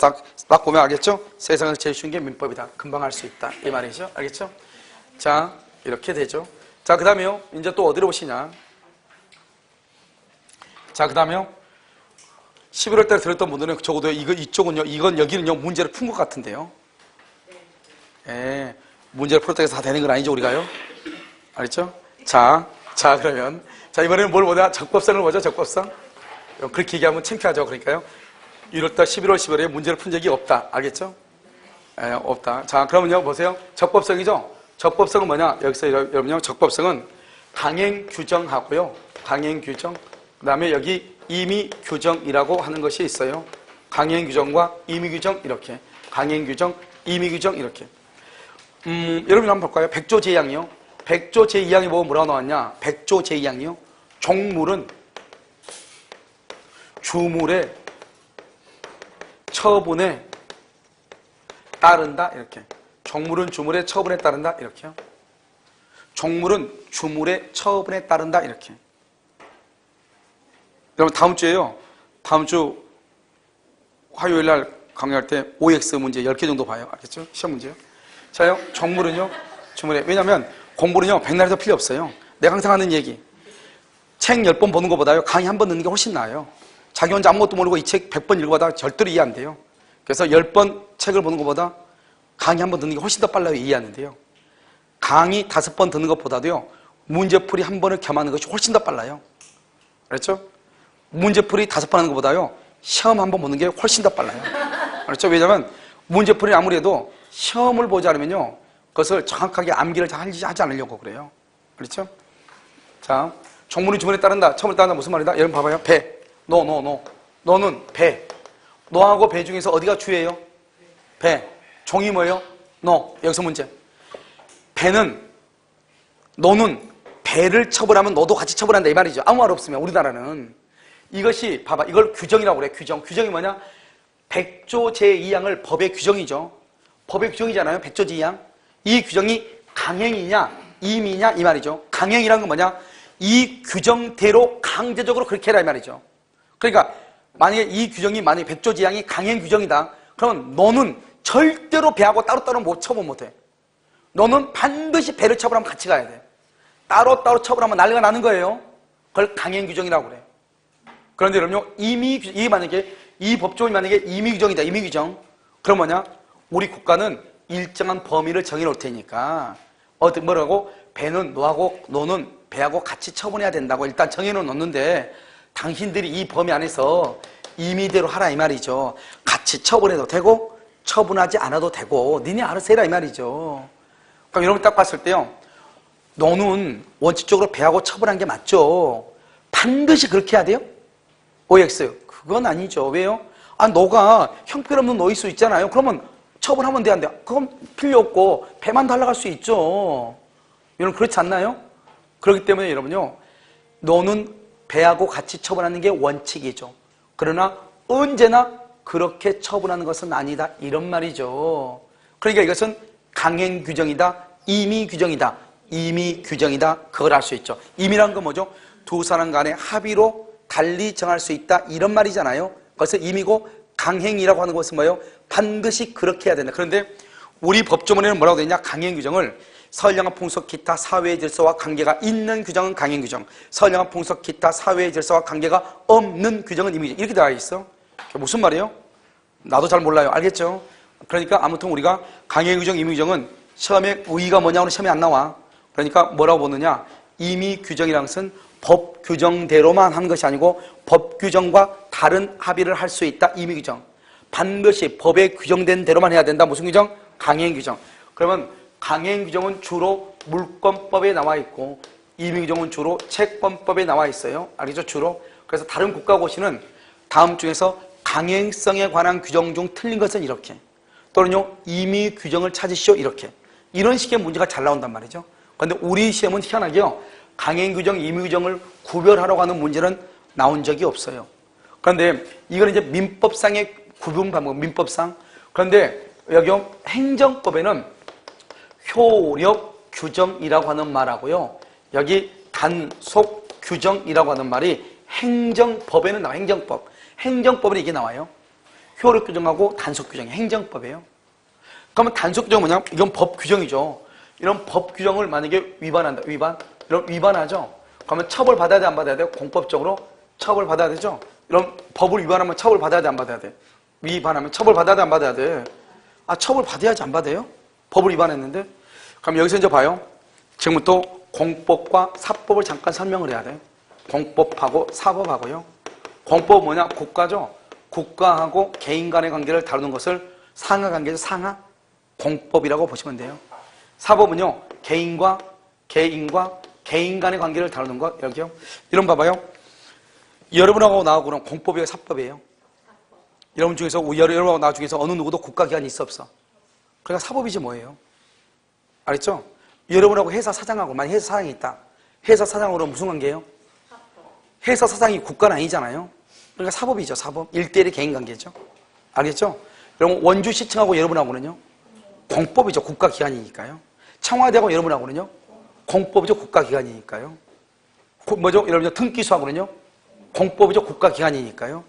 딱 보면 알겠죠? 세상에서 제일 쉬운 게 민법이다. 금방 할 수 있다. 이 말이죠. 알겠죠? 자, 이렇게 되죠. 자, 그 다음에요. 이제 또 어디로 오시냐? 자, 그 다음에요. 11월 달에 들었던 분들은 적어도 이쪽은요, 여기는요, 문제를 푼 것 같은데요. 예, 문제를 풀었다고 해서 다 되는 건 아니죠, 우리가요? 알겠죠? 자, 그러면. 자, 이번에는 뭘 보자? 적법성을 보죠, 적법성. 그렇게 얘기하면 창피하죠, 그러니까요. 1월달 11월 10월에 문제를 푼 적이 없다. 알겠죠? 예, 없다. 자, 그러면요, 보세요. 적법성이죠? 적법성은 뭐냐? 여기서 여러분요, 적법성은 강행 규정하고요. 강행 규정. 그 다음에 여기 임의 규정이라고 하는 것이 있어요. 강행 규정과 임의 규정, 이렇게. 강행 규정, 임의 규정, 이렇게. 여러분 한번 볼까요? 백조 제2항이요. 백조 제2항이 뭐라고 나왔냐? 백조 제2항이요. 종물은 주물의 처분에 따른다. 이렇게. 종물은 주물의 처분에 따른다. 이렇게요. 종물은 주물의 처분에 따른다. 이렇게. 여러분 다음 주에요. 다음 주 화요일 날 강의할 때 OX 문제 10개 정도 봐요. 알겠죠? 시험 문제요. 자요. 종물은요. 주물에. 왜냐면 공부는요. 백날에도 필요 없어요. 내가 항상 하는 얘기. 책 10번 보는 것보다요. 강의 한 번 듣는 게 훨씬 나아요. 자기 혼자 아무것도 모르고 이 책 100번 읽어봐도 절대로 이해 안 돼요. 그래서 10번 책을 보는 것보다 강의 한 번 듣는 게 훨씬 더 빨라요. 이해하는데요. 강의 5번 듣는 것보다도요. 문제풀이 한 번을 겸하는 것이 훨씬 더 빨라요. 그렇죠? 문제풀이 5번 하는 것보다요. 시험 한 번 보는 게 훨씬 더 빨라요. 그렇죠? 왜냐하면 문제풀이는 아무리 해도 시험을 보지 않으면요. 그것을 정확하게 암기를 하지 않으려고 그래요. 그렇죠? 자, 종물이 주문에 따른다. 처음에 따른다 무슨 말이다? 여러분 봐봐요. 배. 노. 너는 배. 노하고 배 중에서 어디가 주예요? 배. 종이 뭐예요? 노. 여기서 문제. 배는, 너는 배를 처벌하면 너도 같이 처벌한다 이 말이죠. 아무 말 없으면 우리나라는. 이것이 봐봐. 이걸 규정이라고 그래. 규정. 규정이 뭐냐? 백조 제2항을 법의 규정이죠. 법의 규정이잖아요. 백조 제2항. 이 규정이 강행이냐 임이냐 이 말이죠. 강행이란 건 뭐냐? 이 규정대로 강제적으로 그렇게 해라 이 말이죠. 그러니까 만약에 이 규정이 만약에 백조 제2항이 강행 규정이다. 그러면 너는 절대로 배하고 따로따로 처분 못해. 너는 반드시 배를 처분하면 같이 가야 돼. 따로따로 처분하면 난리가 나는 거예요. 그걸 강행 규정이라고 그래. 그런데 여러분요, 이 법조문이 만약에 임의 규정이다, 임의 규정. 그럼 뭐냐? 우리 국가는 일정한 범위를 정해놓을 테니까, 뭐라고? 배는 너는 배하고 같이 처분해야 된다고 일단 정해놓는데, 당신들이 이 범위 안에서 임의대로 하라 이 말이죠. 같이 처분해도 되고, 처분하지 않아도 되고, 니네 알아서 해라 이 말이죠. 그럼 여러분 딱 봤을 때요, 너는 원칙적으로 배하고 처분한 게 맞죠? 반드시 그렇게 해야 돼요? OX. 그건 아니죠. 왜요? 너가 형편없는 너일 수 있잖아요. 그러면 처분하면 돼, 안 돼? 그건 필요 없고 배만 달라갈 수 있죠. 여러분 그렇지 않나요? 그렇기 때문에 여러분요, 너는 배하고 같이 처분하는 게 원칙이죠. 그러나 언제나 그렇게 처분하는 것은 아니다. 이런 말이죠. 그러니까 이것은 강행 규정이다. 임의 규정이다. 임의 규정이다. 그걸 알 수 있죠. 임의란 건 뭐죠? 두 사람 간의 합의로 달리 정할 수 있다. 이런 말이잖아요. 그래서 임의고 강행이라고 하는 것은 뭐예요? 반드시 그렇게 해야 된다. 그런데 우리 법조문에는 뭐라고 되어 있냐? 강행 규정을 서열량화 풍속 기타 사회의 질서와 관계가 있는 규정은 강행 규정, 서열량화 풍속 기타 사회의 질서와 관계가 없는 규정은 임의 규정. 이렇게 되어 있어. 무슨 말이에요? 나도 잘 몰라요. 알겠죠? 그러니까 아무튼 우리가 강행 규정, 임의 규정은 시험에 의의가 뭐냐고는 시험에 안 나와. 그러니까 뭐라고 보느냐? 임의 규정이란 것은 법 규정대로만 하는 것이 아니고 법 규정과 다른 합의를 할 수 있다. 임의 규정. 반드시 법에 규정된 대로만 해야 된다. 무슨 규정? 강행 규정. 그러면 강행 규정은 주로 물권법에 나와 있고 임의 규정은 주로 채권법에 나와 있어요. 알겠죠? 주로. 그래서 다른 국가고시는 다음 중에서 강행성에 관한 규정 중 틀린 것은 이렇게, 또는요 임의 규정을 찾으시오 이렇게, 이런 식의 문제가 잘 나온단 말이죠. 그런데 우리 시험은 희한하게요 강행 규정, 임의 규정을 구별하려고 하는 문제는 나온 적이 없어요. 그런데 이건 이제 민법상의 구분 방법, 민법상. 그런데 여기요 행정법에는 효력 규정이라고 하는 말하고요, 여기 단속 규정이라고 하는 말이 행정법에는 나와요. 행정법. 행정법은 이게 나와요. 효력 규정하고 단속 규정이 행정법이에요. 그러면 단속 규정은 뭐냐? 이건 법 규정이죠. 이런 법 규정을 만약에 위반한다. 이런 위반하죠. 그러면 처벌 받아야 돼, 안 받아야 돼요? 공법적으로 처벌 받아야 되죠. 이런 법을 위반하면 처벌 받아야 돼, 안 받아야 돼? 위반하면 처벌 받아야 돼, 안 받아야 돼? 아, 처벌 받아야지, 안 받아요? 법을 위반했는데. 그럼 여기서 이제 봐요. 지금부터 공법과 사법을 잠깐 설명을 해야 돼요. 공법하고 사법하고요. 공법은 뭐냐? 국가죠. 국가하고 개인 간의 관계를 다루는 것을 상하 관계죠. 상하 공법이라고 보시면 돼요. 사법은요 개인과 개인 간의 관계를 다루는 것. 여기요 이런 봐봐요. 여러분하고 나하고는 공법이에요, 사법이에요? 여러분 중에서, 여러분하고 나 중에서 어느 누구도 국가기관이 있어 없어? 그러니까 사법이지 뭐예요? 알았죠? 여러분하고 회사 사장하고, 만약 회사 사장이 있다. 회사 사장으로 무슨 관계예요? 회사 사장이 국가는 아니잖아요. 그러니까 사법이죠. 사법. 1대1의 개인 관계죠. 알겠죠? 여러분 원주시청하고 여러분하고는요 공법이죠. 국가기관이니까요. 청와대하고 여러분하고는요 공법이죠. 국가기관이니까요. 뭐죠? 여러분 등기소하고는요 공법이죠. 국가기관이니까요.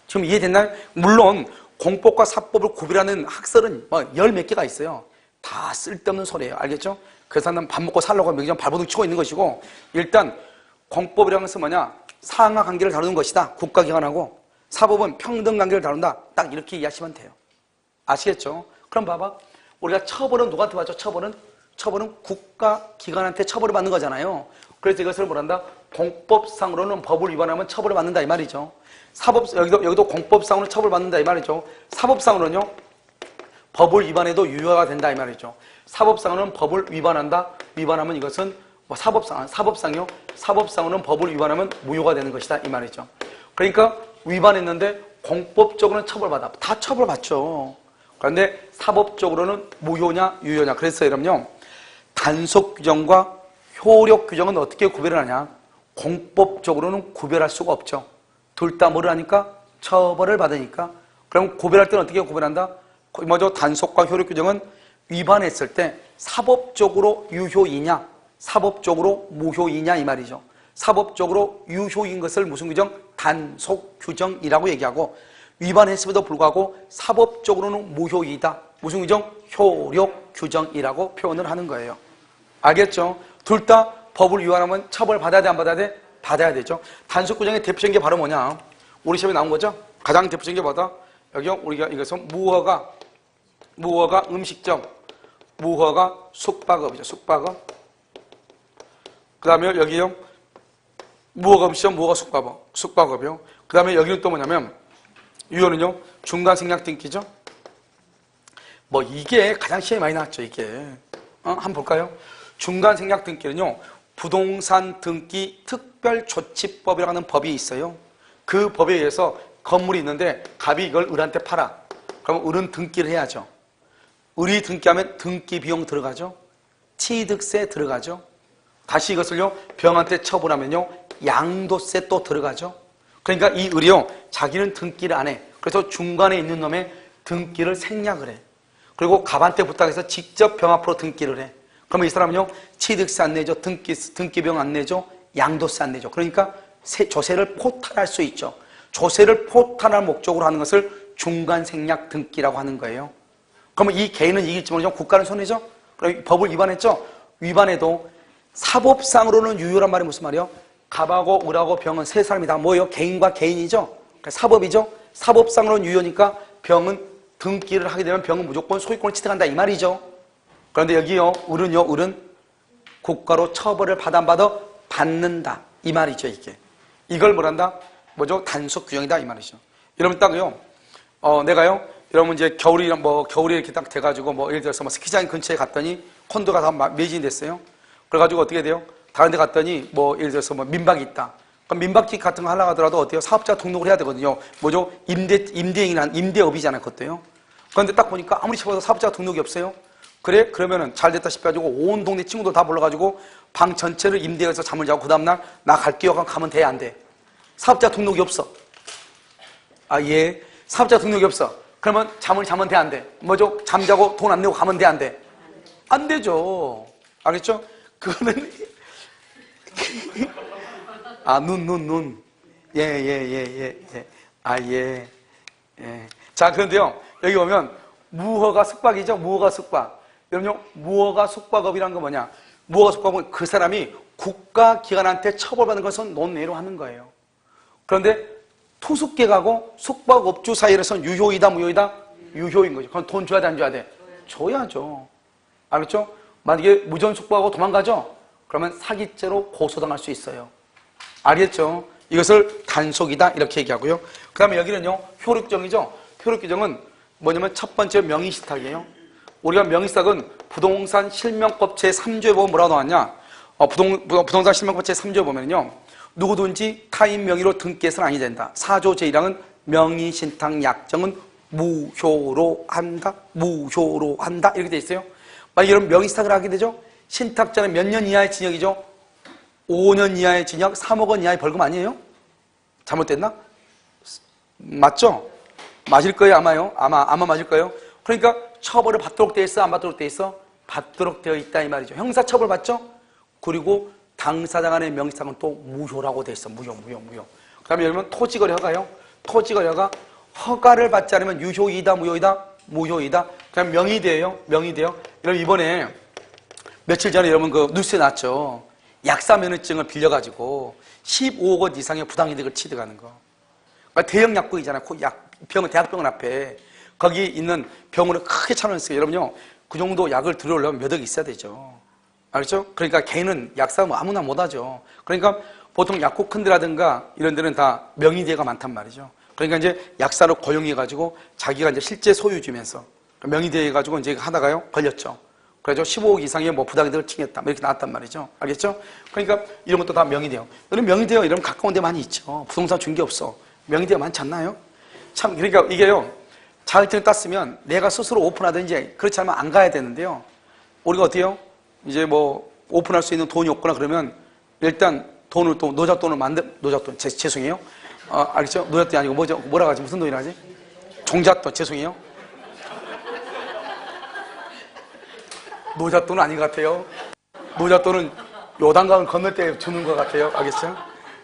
지금 이해됐나요? 물론 공법과 사법을 구별하는 학설은 뭐 열 몇 개가 있어요. 다 쓸데없는 소리예요. 알겠죠? 그래서 난 밥 먹고 살려고 하면 그냥 발버둥 치고 있는 것이고, 일단 공법이라는 것은 뭐냐? 상하 관계를 다루는 것이다. 국가기관하고. 사법은 평등 관계를 다룬다. 딱 이렇게 이해하시면 돼요. 아시겠죠? 그럼 봐봐. 우리가 처벌은 누구한테 받죠? 처벌은 국가기관한테 처벌을 받는 거잖아요. 그래서 이것을 뭐란다? 공법상으로는 법을 위반하면 처벌을 받는다 이 말이죠. 여기도 공법상으로 처벌받는다 이 말이죠. 사법상으로는요 법을 위반해도 유효가 된다 이 말이죠. 사법상으로는 법을 위반하면 이것은 뭐 사법상으로는 법을 위반하면 무효가 되는 것이다 이 말이죠. 그러니까 위반했는데 공법적으로는 처벌받아. 다 처벌받죠. 그런데 사법적으로는 무효냐 유효냐. 그래서 여러분요 단속 규정과 효력 규정은 어떻게 구별을 하냐? 공법적으로는 구별할 수가 없죠. 둘 다 뭐를 하니까? 처벌을 받으니까. 그럼 구별할 때는 어떻게 구별한다? 먼저 단속과 효력 규정은 위반했을 때 사법적으로 유효이냐 사법적으로 무효이냐 이 말이죠. 사법적으로 유효인 것을 무슨 규정? 단속 규정이라고 얘기하고, 위반했음에도 불구하고 사법적으로는 무효이다. 무슨 규정? 효력 규정이라고 표현을 하는 거예요. 알겠죠? 둘 다 법을 위반하면 처벌 받아야 돼, 안 받아야 돼? 받아야 되죠. 단속 규정의 대표적인 게 바로 뭐냐? 우리 시험에 나온 거죠? 가장 대표적인 게 뭐다? 여기요, 우리가 이것은 무허가 음식점, 무허가 숙박업이죠. 숙박업. 그 다음에 여기요, 무허가 음식점, 무허가 숙박업이요. 그 다음에 여기는 또 뭐냐면, 유효는요, 중간 생략 등기죠. 뭐 이게 가장 시험에 많이 나왔죠, 이게. 한번 볼까요? 중간 생략 등기는요, 부동산 등기 특별조치법이라고 하는 법이 있어요. 그 법에 의해서 건물이 있는데 갑이 이걸 을한테 팔아. 그러면 을은 등기를 해야죠. 을이 등기하면 등기 비용 들어가죠. 취득세 들어가죠. 다시 이것을요 병한테 처분하면요 양도세 또 들어가죠. 그러니까 이 을이요 자기는 등기를 안 해. 그래서 중간에 있는 놈의 등기를 생략을 해. 그리고 갑한테 부탁해서 직접 병 앞으로 등기를 해. 그러면 이 사람은요, 취득세 안 내죠, 등기비용 안 내죠, 양도세 안 내죠. 그러니까 조세를 포탈할 수 있죠. 조세를 포탈할 목적으로 하는 것을 중간생략 등기라고 하는 거예요. 그러면 이 개인은 이길지 모르지만 국가는 손해죠. 그럼 법을 위반했죠. 위반해도 사법상으로는 유효란 말이 무슨 말이에요? 갑하고 을하고 병은 세 사람이 다 뭐예요? 개인과 개인이죠. 그러니까 사법이죠. 사법상으로는 유효니까 병은 등기를 하게 되면 병은 무조건 소유권을 취득한다 이 말이죠. 그런데 여기요, 을은 국가로 처벌을 받아 받는다 이 말이죠. 이게 이걸 뭐란다? 뭐죠? 단속 규정이다 이 말이죠. 여러분 딱요, 내가요, 여러분 이제 겨울에 이렇게 딱 돼가지고 뭐 예를 들어서 뭐 스키장 근처에 갔더니 콘도가 다 매진이 됐어요. 그래가지고 어떻게 돼요? 다른 데 갔더니 뭐 예를 들어서 뭐 민박이 있다. 그럼 민박집 같은 거 하려고 하더라도 어때요? 사업자 등록을 해야 되거든요. 뭐죠? 임대인이란 임대업이잖아요. 그것도요. 그런데 딱 보니까 아무리 싶어도 사업자 등록이 없어요. 그래? 그러면은 잘 됐다 싶어가지고 온 동네 친구들 다 불러가지고 방 전체를 임대해서 잠을 자고 그 다음날 나 갈게요. 그럼 가면 돼? 안 돼? 사업자 등록이 없어. 아, 예. 사업자 등록이 없어. 그러면 잠을 자면 돼? 안 돼? 뭐죠? 잠자고 돈 안 내고 가면 돼? 안 돼? 안 되죠. 알겠죠? 그거는 아, 눈. 예. 아, 예. 자, 그런데요, 여기 보면 무허가 숙박이죠. 무허가 숙박. 여러분요, 무허가 숙박업이란 건 뭐냐? 무허가 숙박은 그 사람이 국가기관한테 처벌받는 것은 논외로 하는 거예요. 그런데 투숙객하고 숙박업주 사이에서는 유효이다, 무효이다? 유효인 거죠. 그럼 돈 줘야 돼, 안 줘야 돼? 줘야죠. 알겠죠? 만약에 무전숙박하고 도망가죠? 그러면 사기죄로 고소당할 수 있어요. 알겠죠? 이것을 단속이다 이렇게 얘기하고요. 그 다음에 여기는요, 효력규정이죠. 효력규정은 뭐냐면 첫 번째 명의신탁이에요. 우리가 명의신탁은 부동산 실명법 제3조에 보면 뭐라고 나왔냐? 부동산 실명법 제3조에 보면요, 누구든지 타인 명의로 등기해서는 아니 된다. 4조 제1항은 명의신탁 약정은 무효로 한다. 이렇게 돼 있어요. 만약에 여러분 명의신탁을 하게 되죠? 신탁자는 몇 년 이하의 징역이죠? 5년 이하의 징역, 3억 원 이하의 벌금 아니에요? 잘못됐나? 맞죠? 맞을 거예요, 아마요? 아마 맞을 거예요. 그러니까 처벌을 받도록 돼 있어, 안 받도록 돼 있어? 받도록 되어 있다 이 말이죠. 형사처벌 받죠? 그리고 당사자 간의 명의상은 또 무효라고 돼 있어. 무효. 그 다음에 여러분 토지거래 허가요. 토지거래가 허가를 받지 않으면 유효이다, 무효이다? 무효이다. 그다음 명의대예요. 여러분 이번에 며칠 전에 여러분 그 뉴스에 났죠. 약사면허증을 빌려가지고 15억 원 이상의 부당이득을 취득하는 거. 그러니까 대형 약국이잖아요. 대학병원 앞에 거기 있는 병원을 크게 차려놨어요. 여러분요, 그 정도 약을 들여오려면 몇 억이 있어야 되죠. 알죠? 그러니까 개인은 약사 뭐 아무나 못하죠. 그러니까 보통 약국 큰 데라든가 이런 데는 다 명의대가 많단 말이죠. 그러니까 이제 약사를 고용해가지고 자기가 이제 실제 소유주면서 명의대 해가지고 이제 하다가요 걸렸죠. 그래서 15억 이상의 뭐 부당이득을 칭했다. 이렇게 나왔단 말이죠. 알겠죠? 그러니까 이런 것도 다 명의대요. 여러분 명의대요 이러면 가까운 데 많이 있죠. 부동산 준 게 없어. 명의대가 많지 않나요? 참 그러니까 이게요, 자격증을 땄으면 내가 스스로 오픈하든지 그렇지 않으면 안 가야 되는데요. 우리가 어때요? 이제 뭐 오픈할 수 있는 돈이 없거나 그러면 일단 돈을 또 노잣돈을 노잣돈 죄송해요. 알겠죠? 노잣돈이 아니고 뭐라고 하지? 무슨 돈이라 하지? 종잣돈 죄송해요. 노잣돈은 아닌 것 같아요. 노잣돈은 요단강을 건널 때 주는 것 같아요. 알겠죠?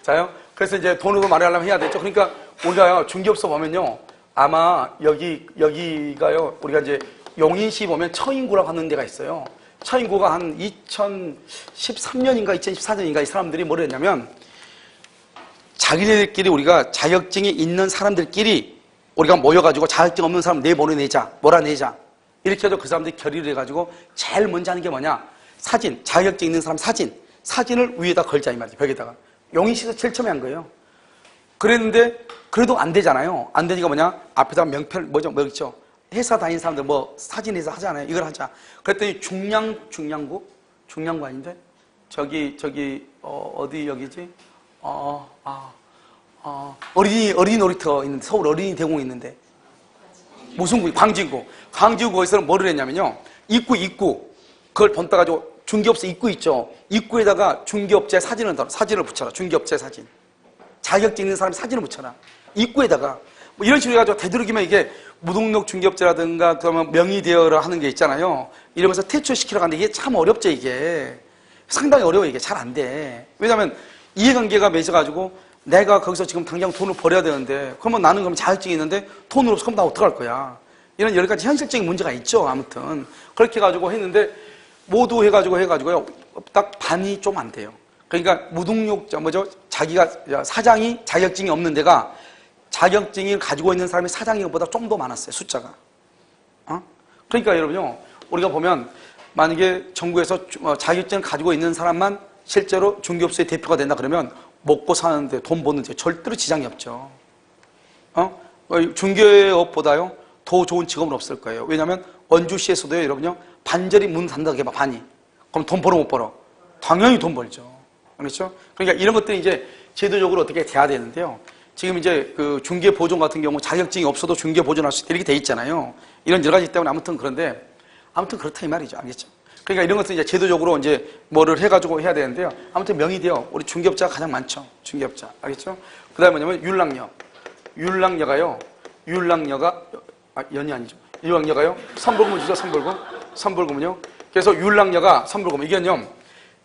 자요. 그래서 이제 돈으로 말하려면 해야 되죠. 그러니까 우리가 중개업소 보면요, 아마 여기가요, 우리가 이제 용인시 보면 처인구라고 하는 데가 있어요. 처인구가 한 2013년인가 2014년인가 이 사람들이 뭘 했냐면 자기네들끼리 우리가 자격증이 있는 사람들끼리 우리가 모여가지고 자격증 없는 사람 몰아내자 이렇게 해서 그 사람들이 결의를 해가지고 제일 먼저 하는 게 뭐냐, 사진, 자격증 있는 사람 사진을 위에다 걸자 이 말이죠. 벽에다가. 용인시에서 제일 처음에 한 거예요. 그랬는데 그래도 안 되잖아요. 안 되니까 뭐냐, 앞에다가 명패를 뭐 있죠, 회사 다니는 사람들 뭐 사진에서 하잖아요. 이걸 하자. 그랬더니 중량구 아닌데 저기 어디 여기지? 어린이 놀이터 있는데, 서울 어린이 대공원 있는데 무슨 구? 광진구 거기서는 뭐를 했냐면요, 입구 그걸 돈 따가지고 중개업소 입구 있죠. 입구에다가 중개업체 사진을 붙여라. 중개업체 사진, 자격증 있는 사람 사진을 붙여라. 입구에다가 뭐 이런 식으로 해가지고 되도록이면 이게 무등록 중개업자라든가 그러면 명의대여를 하는 게 있잖아요. 이러면서 퇴출시키러 가는데 이게 참 어렵죠, 이게. 상당히 어려워, 이게. 잘 안 돼. 왜냐하면 이해관계가 맺어가지고 내가 거기서 지금 당장 돈을 벌어야 되는데 그러면 나는 그럼 자격증이 있는데 돈을 없어. 그럼 나 어떡할 거야. 이런 여러 가지 현실적인 문제가 있죠, 아무튼. 그렇게 해가지고 했는데 모두 해가지고요. 딱 반이 좀 안 돼요. 그러니까 무등록자, 자기가 사장이 자격증이 없는 데가 자격증을 가지고 있는 사람이 사장인 것보다 좀 더 많았어요, 숫자가. 그러니까 여러분요, 우리가 보면 만약에 정부에서 자격증을 가지고 있는 사람만 실제로 중개업소의 대표가 된다 그러면 먹고 사는데 돈 버는데 절대로 지장이 없죠. 중개업보다요 더 좋은 직업은 없을 거예요. 왜냐하면 원주시에서도요, 여러분요, 반절이 문 닫는다고 해봐, 반이. 그럼 돈 벌어 못 벌어? 당연히 돈 벌죠. 그렇죠? 그러니까 이런 것들이 이제 제도적으로 어떻게 돼야 되는데요. 지금 이제 그 중개 보존 같은 경우 자격증이 없어도 중개 보존할 수 있게 이렇게 돼 있잖아요. 이런 여러 가지 때문에 아무튼 그런데 아무튼 그렇다 이 말이죠. 알겠죠? 그러니까 이런 것은 이제 제도적으로 이제 뭐를 해가지고 해야 되는데요. 아무튼 명의대여, 우리 중개업자가 가장 많죠. 중개업자. 알겠죠? 그 다음에 뭐냐면 율락녀가요. 연이 아니죠. 율락녀가요. 선불금 주죠, 선불금. 선불금은요. 그래서 율락녀가 선불금. 이게요.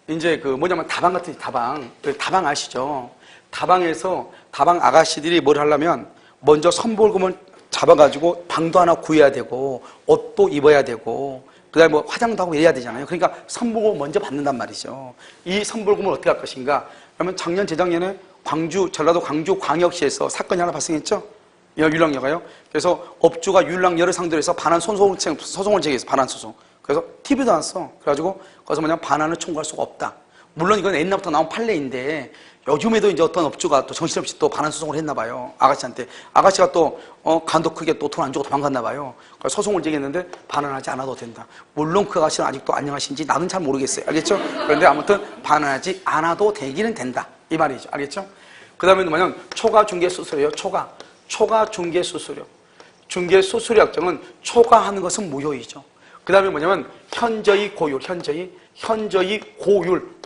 이제 그 뭐냐면 다방 같은 다방. 다방 아시죠? 다방에서 다방 아가씨들이 뭘 하려면 먼저 선불금을 잡아가지고 방도 하나 구해야 되고 옷도 입어야 되고 그다음에 뭐 화장도 하고 이래야 되잖아요. 그러니까 선불금을 먼저 받는단 말이죠. 이 선불금을 어떻게 할 것인가? 그러면 작년 재작년에 전라도 광주 광역시에서 사건이 하나 발생했죠. 율락녀가요. 그래서 업주가 율락녀를 상대로 해서 반환 소송을 제기해서 반환 소송. 그래서 TV도 나왔어. 그래가지고 거기서 뭐냐면 반환을 청구할 수가 없다. 물론 이건 옛날부터 나온 판례인데 요즘에도 이제 어떤 업주가 또 정신없이 또 반환 소송을 했나 봐요. 아가씨한테. 아가씨가 또 간도 크게 또 돈 안 주고 도망갔나 봐요. 그래서 소송을 제기했는데 반환하지 않아도 된다. 물론 그 아가씨는 아직도 안녕하신지 나는 잘 모르겠어요. 알겠죠? 그런데 아무튼 반환하지 않아도 되기는 된다. 이 말이죠. 알겠죠? 그 다음에 뭐냐면 초과 중개 수수료요. 초과 중개 수수료. 중개 수수료 약정은 초과하는 것은 무효이죠. 그 다음에 뭐냐면 현저히 고율, 현저히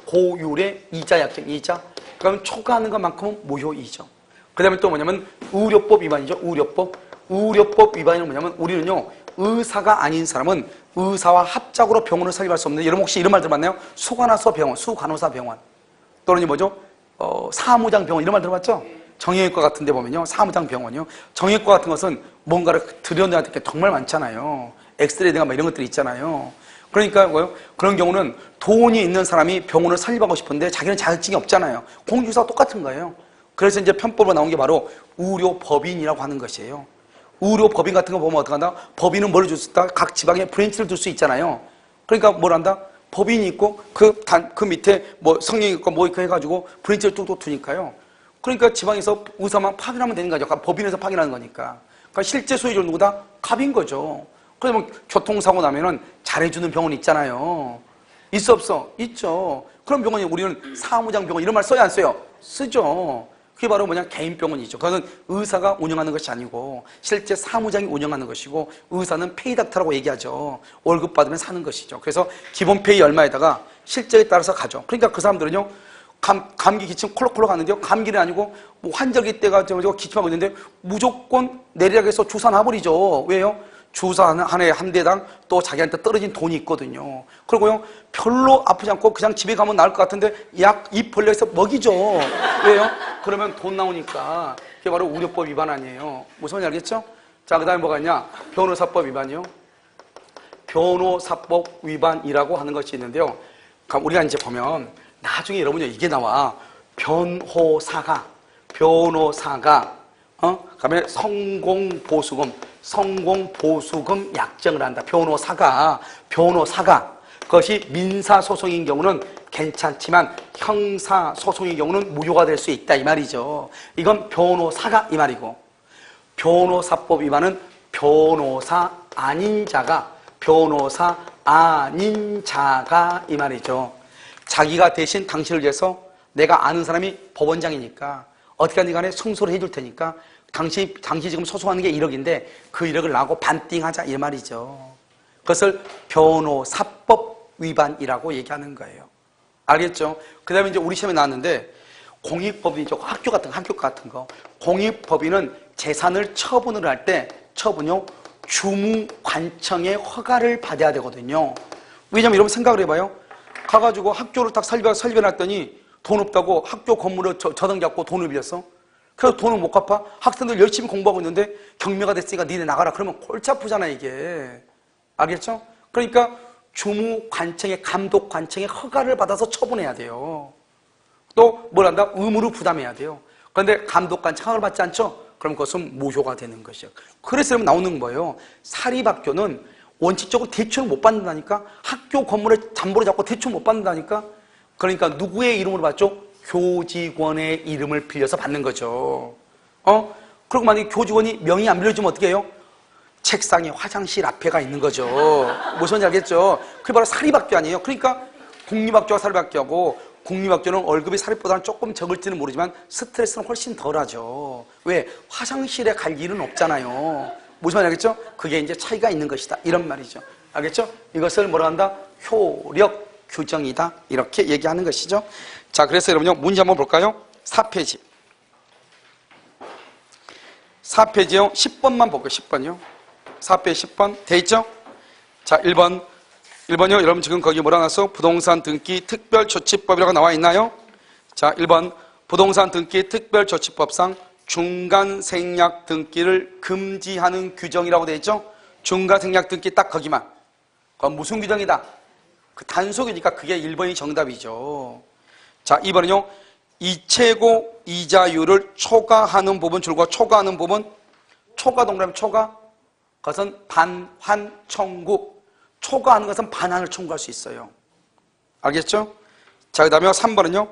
고율의 이자 약정, 이자. 그러면 초과하는 것만큼은 무효이죠. 그 다음에 또 뭐냐면 의료법 위반이죠. 의료법 위반이 뭐냐면 우리는요, 의사가 아닌 사람은 의사와 합작으로 병원을 설립할 수 없는데, 여러분 혹시 이런 말 들어봤나요? 수간호사 병원, 수간호사 병원. 또는 뭐죠? 사무장 병원, 이런 말 들어봤죠? 정형외과 같은 데 보면요, 사무장 병원이요. 정형외과 같은 것은 뭔가를 들여놔야 될 게 정말 많잖아요. 엑스레이든가 뭐 이런 것들이 있잖아요. 그러니까 뭐요? 그런 경우는 돈이 있는 사람이 병원을 설립하고 싶은데 자기는 자격증이 없잖아요. 공주사가 똑같은 거예요. 그래서 이제 편법으로 나온 게 바로 의료법인이라고 하는 것이에요. 의료법인 같은 거 보면 어떡한다? 법인은 뭘 줄 수 있다? 각 지방에 브랜치를 둘 수 있잖아요. 그러니까 뭘 한다? 법인이 있고 그 밑에 뭐 성령 있고 뭐 있고 해가지고 브랜치를 뚝뚝 두니까요. 그러니까 지방에서 의사만 파견하면 되는 거죠. 법인에서 파견하는 거니까. 그러니까 실제 소유주는 누구다? 갑인 거죠. 그러면 교통사고 나면은 잘해주는 병원 있잖아요. 있어 없어? 있죠. 그런 병원이 우리는 사무장 병원 이런 말 써야 안 써요? 쓰죠. 그게 바로 뭐냐? 개인 병원이죠. 그거는 의사가 운영하는 것이 아니고 실제 사무장이 운영하는 것이고 의사는 페이닥터라고 얘기하죠. 월급 받으면 사는 것이죠. 그래서 기본 페이 얼마에다가 실적에 따라서 가죠. 그러니까 그 사람들은요. 감기 기침 콜록콜록 하는데요. 감기는 아니고 뭐 환절기 때가 기침하고 있는데 무조건 내리락해서 주사 놔버리죠. 왜요? 주사 한 대당 또 자기한테 떨어진 돈이 있거든요. 그리고요, 별로 아프지 않고 그냥 집에 가면 나을 것 같은데 약 입 벌려서 먹이죠. 왜요? 그러면 돈 나오니까. 그게 바로 의료법 위반 아니에요. 무슨 말인지 알겠죠? 자, 그 다음에 뭐가 있냐? 변호사법 위반이요. 변호사법 위반이라고 하는 것이 있는데요. 그러니까 우리가 이제 보면 나중에 여러분요, 이게 나와. 변호사가 그다음에 성공보수금 약정을 한다. 변호사가 그것이 민사소송인 경우는 괜찮지만 형사소송인 경우는 무효가 될 수 있다 이 말이죠. 이건 변호사가 이 말이고, 변호사법 위반은 변호사 아닌 자가 이 말이죠. 자기가 대신 당신을 위해서 내가 아는 사람이 법원장이니까 어떻게 하든 간에 승소를 해줄 테니까 당시 지금 소송하는 게 1억인데 그 1억을 나하고 반띵하자 이 말이죠. 그것을 변호사법 위반이라고 얘기하는 거예요. 알겠죠? 그 다음에 이제 우리 시험에 나왔는데 공익법인이죠. 학교 같은 거. 공익법인은 재산을 처분을 할 때 처분요 주무관청의 허가를 받아야 되거든요. 왜냐면 여러분 생각을 해봐요. 가가지고 학교를 딱 설계해놨더니 돈 없다고 학교 건물을 저당잡고 돈을 빌렸어. 그래서 돈을 못 갚아. 학생들 열심히 공부하고 있는데 경매가 됐으니까 니네 나가라 그러면 골치 아프잖아 이게. 알겠죠? 그러니까 주무관청의 감독관청의 허가를 받아서 처분해야 돼요. 또 뭘 한다? 의무로 부담해야 돼요. 그런데 감독관청 허가를 받지 않죠? 그럼 그것은 무효가 되는 것이요. 그래서 나오는 거예요. 사립학교는 원칙적으로 대출을 못 받는다니까. 학교 건물을 담보로 잡고 대출 못 받는다니까. 그러니까 누구의 이름으로 받죠? 교직원의 이름을 빌려서 받는 거죠. 그리고 만약에 교직원이 명의 안 빌려주면 어떻게 해요? 책상에 화장실 앞에가 있는 거죠. 무슨 말인지 알겠죠? 그게 바로 사립학교 아니에요. 그러니까 공립학교와 사립학교하고 공립학교는 월급이 사립보다는 조금 적을지는 모르지만 스트레스는 훨씬 덜하죠. 왜? 화장실에 갈 일은 없잖아요. 무슨 말인지 알겠죠? 그게 이제 차이가 있는 것이다. 이런 말이죠. 알겠죠? 이것을 뭐라 한다? 효력 규정이다. 이렇게 얘기하는 것이죠. 자, 그래서 여러분요, 문제 한번 볼까요? 4페이지. 4페이지요. 10번만 볼게요. 10번요. 4페이지 10번. 돼 있죠? 자, 1번요. 여러분 지금 거기 뭐라 나왔어? 부동산 등기 특별조치법이라고 나와 있나요? 자, 1번. 부동산 등기 특별조치법상 중간 생략 등기를 금지하는 규정이라고 돼 있죠? 중간 생략 등기 딱 거기만. 그건 무슨 규정이다? 그 단속이니까 그게 1번이 정답이죠. 자, 2번은요. 이체고 이자율을 초과하는 부분 줄과 초과하는 부분. 초과 동그라미 초과. 그것은 반환 청구. 초과하는 것은 반환을 청구할 수 있어요. 알겠죠? 자, 그 다음에 3번은요.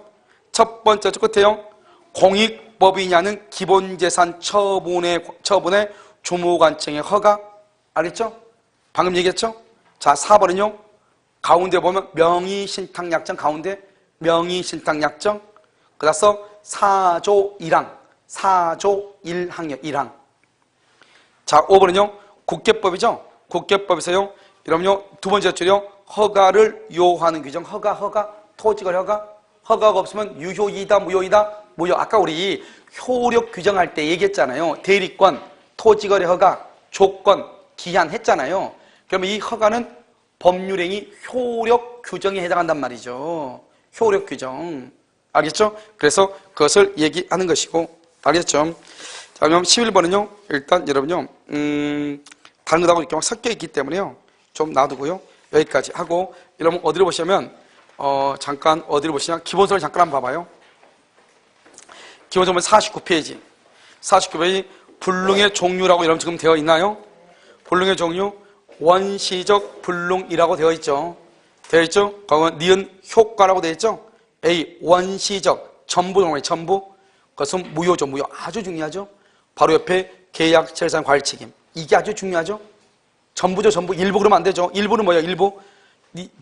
첫 번째 끝에요. 공익법이냐는 기본재산 처분의 주무관청의 허가. 알겠죠? 방금 얘기했죠? 자, 4번은요. 가운데 보면 명의신탁약정 가운데 명의신탁약정. 그래서 4조 1항 4조 1항이요. 1항. 자, 5번은요. 국계법이죠? 국계법에서요. 여러분요. 두 번째 줄이요. 허가를 요하는 규정. 허가. 토지거래 허가가 없으면 유효이다, 무효이다. 무효. 아까 우리 효력 규정할 때 얘기했잖아요. 대리권, 토지거래 허가, 조건, 기한 했잖아요. 그러면 이 허가는 법률행위 효력 규정에 해당한단 말이죠. 효력 규정. 알겠죠? 그래서 그것을 얘기하는 것이고. 알겠죠? 자, 그럼 11번은요. 일단 여러분요. 다른 것하고 이렇게 막 섞여 있기 때문에요. 좀 놔두고요. 여기까지 하고. 여러분 어디로 보시면 잠깐 어디로 보시냐? 기본서를 잠깐 한번 봐봐요. 기본서 보면 49페이지. 49페이지 불능의 종류라고 여러분 지금 되어 있나요? 불능의 종류 원시적 불능이라고 되어 있죠. 되어 있죠? 그러면 니은 효과라고 되어 있죠? A 원시적 전부 동의 전부. 그것은 무효죠. 무효. 아주 중요하죠. 바로 옆에 계약 재산 관리 책임. 이게 아주 중요하죠. 전부죠. 전부. 일부 그러면 안 되죠. 일부는 뭐야? 일부.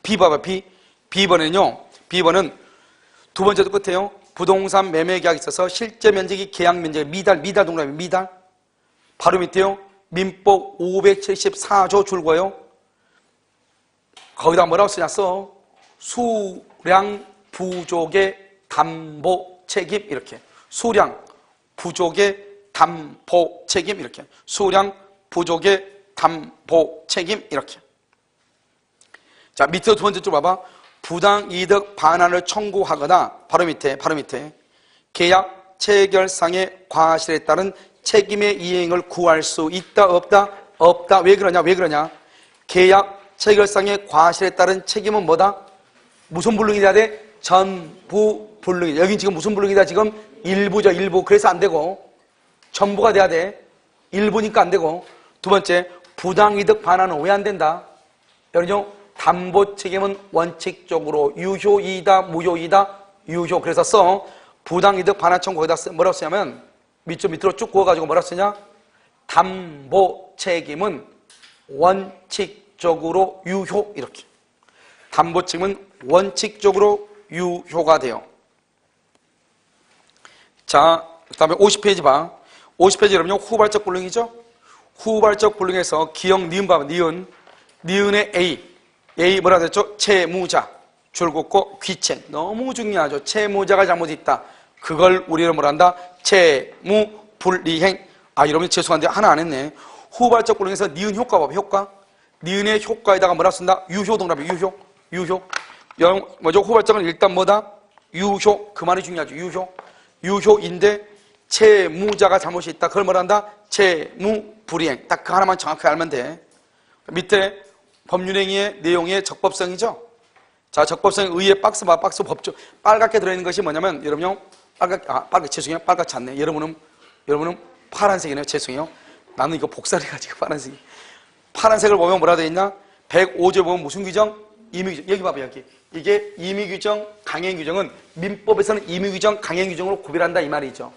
B 봐봐. B. B번은요. B번은 두 번째도 끝에요. 부동산 매매 계약이 있어서 실제 면적이 계약 면적이 미달 동그라미 미달. 바로 밑에요. 민법 574조 줄거요. 거기다 뭐라고 쓰냐 써. 수량 부족의 담보 책임 이렇게. 수량 부족의 담보 책임 이렇게. 수량 부족의 담보 책임 이렇게. 자, 밑에 두 번째 줄 봐봐. 부당이득 반환을 청구하거나 바로 밑에 계약 체결상의 과실에 따른 책임의 이행을 구할 수 있다 없다? 없다. 왜 그러냐? 계약 체결상의 과실에 따른 책임은 뭐다? 무슨 불능이 돼야 돼? 전부 불능이다. 여긴 지금 무슨 불능이다? 지금 일부죠. 일부. 그래서 안 되고 전부가 돼야 돼. 일부니까 안 되고. 두 번째 부당이득 반환은 왜 안 된다? 여러분요. 담보 책임은 원칙적으로 유효이다, 무효이다, 유효. 그래서 써. 부당이득 반환 청구 거기다 뭐라고 쓰냐면 밑으로 쭉 구워가지고 뭐라고 쓰냐? 담보 책임은 원칙적으로 유효 이렇게. 담보 책임은 원칙적으로 유효가 돼요. 자, 그 다음에 50페이지 봐. 50페이지 여러분요. 후발적 불능이죠? 후발적 불능에서 기억 니은 봐봐. 니은의 A 뭐라 그랬죠? 채무자 줄 긋고 귀책. 너무 중요하죠. 채무자가 잘못있다. 그걸 우리는 뭐라 한다? 채무불이행. 여러분 죄송한데 하나 안 했네. 후발적 구령에서 니은 효과 봐봐. 효과. 니은의 효과에다가 뭐라 쓴다? 유효 동그라미. 유효. 뭐죠? 후발적은 일단 뭐다? 유효. 그 말이 중요하죠. 유효인데 채무자가 잘못이 있다. 그걸 뭐라 한다? 채무불이행. 딱 그 하나만 정확히 알면 돼. 밑에 법률행위의 내용의 적법성이죠. 자, 적법성에 의해 박스 봐. 박스 법조. 빨갛게 들어있는 것이 뭐냐면 여러분요. 죄송해요. 빨갛지 않네. 여러분은 파란색이네요. 죄송해요. 나는 이거 복사해가지고 파란색이. 파란색을 보면 뭐라 되어 있나? 105조에 보면 무슨 규정? 임의규정. 여기 봐봐, 여기. 이게 임의규정, 강행규정은 민법에서는 임의규정, 강행규정으로 구별한다 이 말이죠.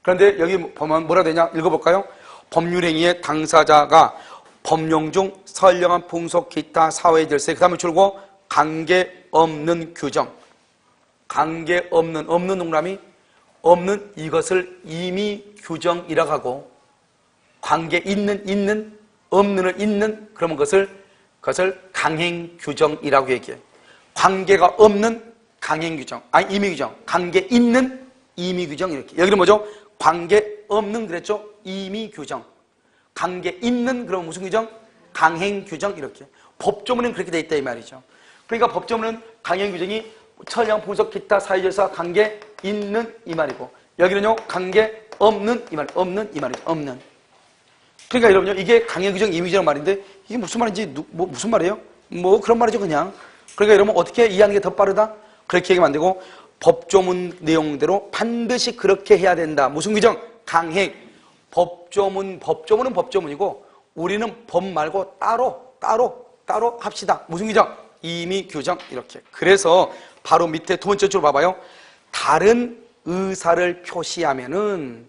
그런데 여기 보면 뭐라 되냐? 읽어볼까요? 법률행위의 당사자가 법령 중 선량한 풍속, 기타, 사회 질서, 그 다음에 줄고 관계없는 규정. 관계없는, 없는 동그라미, 없는 이것을 임의규정이라고 하고, 관계 있는, 없는을 있는, 그러면 그것을 강행규정이라고 얘기해. 관계가 없는 강행규정, 임의규정. 관계 있는 임의규정 이렇게. 여기는 뭐죠? 관계 없는 그랬죠? 임의규정. 관계 있는 그러면 무슨 규정? 강행규정 이렇게. 법조문은 그렇게 돼 있다 이 말이죠. 그러니까 법조문은 강행규정이 천량, 풍속, 기타, 사회질서, 관계 있는 이 말이고, 여기는요 관계 없는 이 말, 없는 이 말이죠. 없는. 그러니까 여러분요 이게 강행규정, 임의규정 말인데 이게 무슨 말인지 무슨 말이에요? 뭐 그런 말이죠 그냥. 그러니까 여러분 어떻게 이해하는 게 더 빠르다? 그렇게 얘기하면 안 되고 법조문 내용대로 반드시 그렇게 해야 된다. 무슨 규정? 강행. 법조문은 법조문이고 우리는 법 말고 따로 합시다. 무슨 규정? 임의규정 이렇게. 그래서 바로 밑에 두 번째 줄 봐봐요. 다른 의사를 표시하면은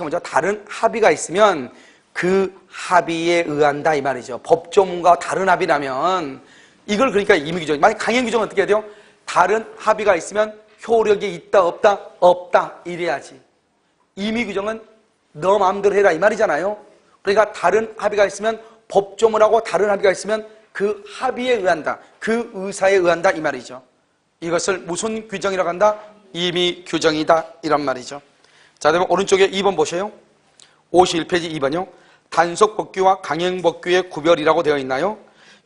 뭐죠? 다른 합의가 있으면 그 합의에 의한다 이 말이죠. 법조문과 다른 합의라면 이걸 그러니까 임의규정. 만약 강행규정은 어떻게 해야 돼요? 다른 합의가 있으면 효력이 있다 없다? 없다 이래야지. 임의규정은 너 마음대로 해라 이 말이잖아요. 그러니까 다른 합의가 있으면 법조문하고 다른 합의가 있으면 그 합의에 의한다. 그 의사에 의한다 이 말이죠. 이것을 무슨 규정이라고 한다? 임의규정이다 이란 말이죠. 자, 그러면 오른쪽에 2번 보세요. 51페이지 2번요. 단속법규와 강행법규의 구별이라고 되어 있나요?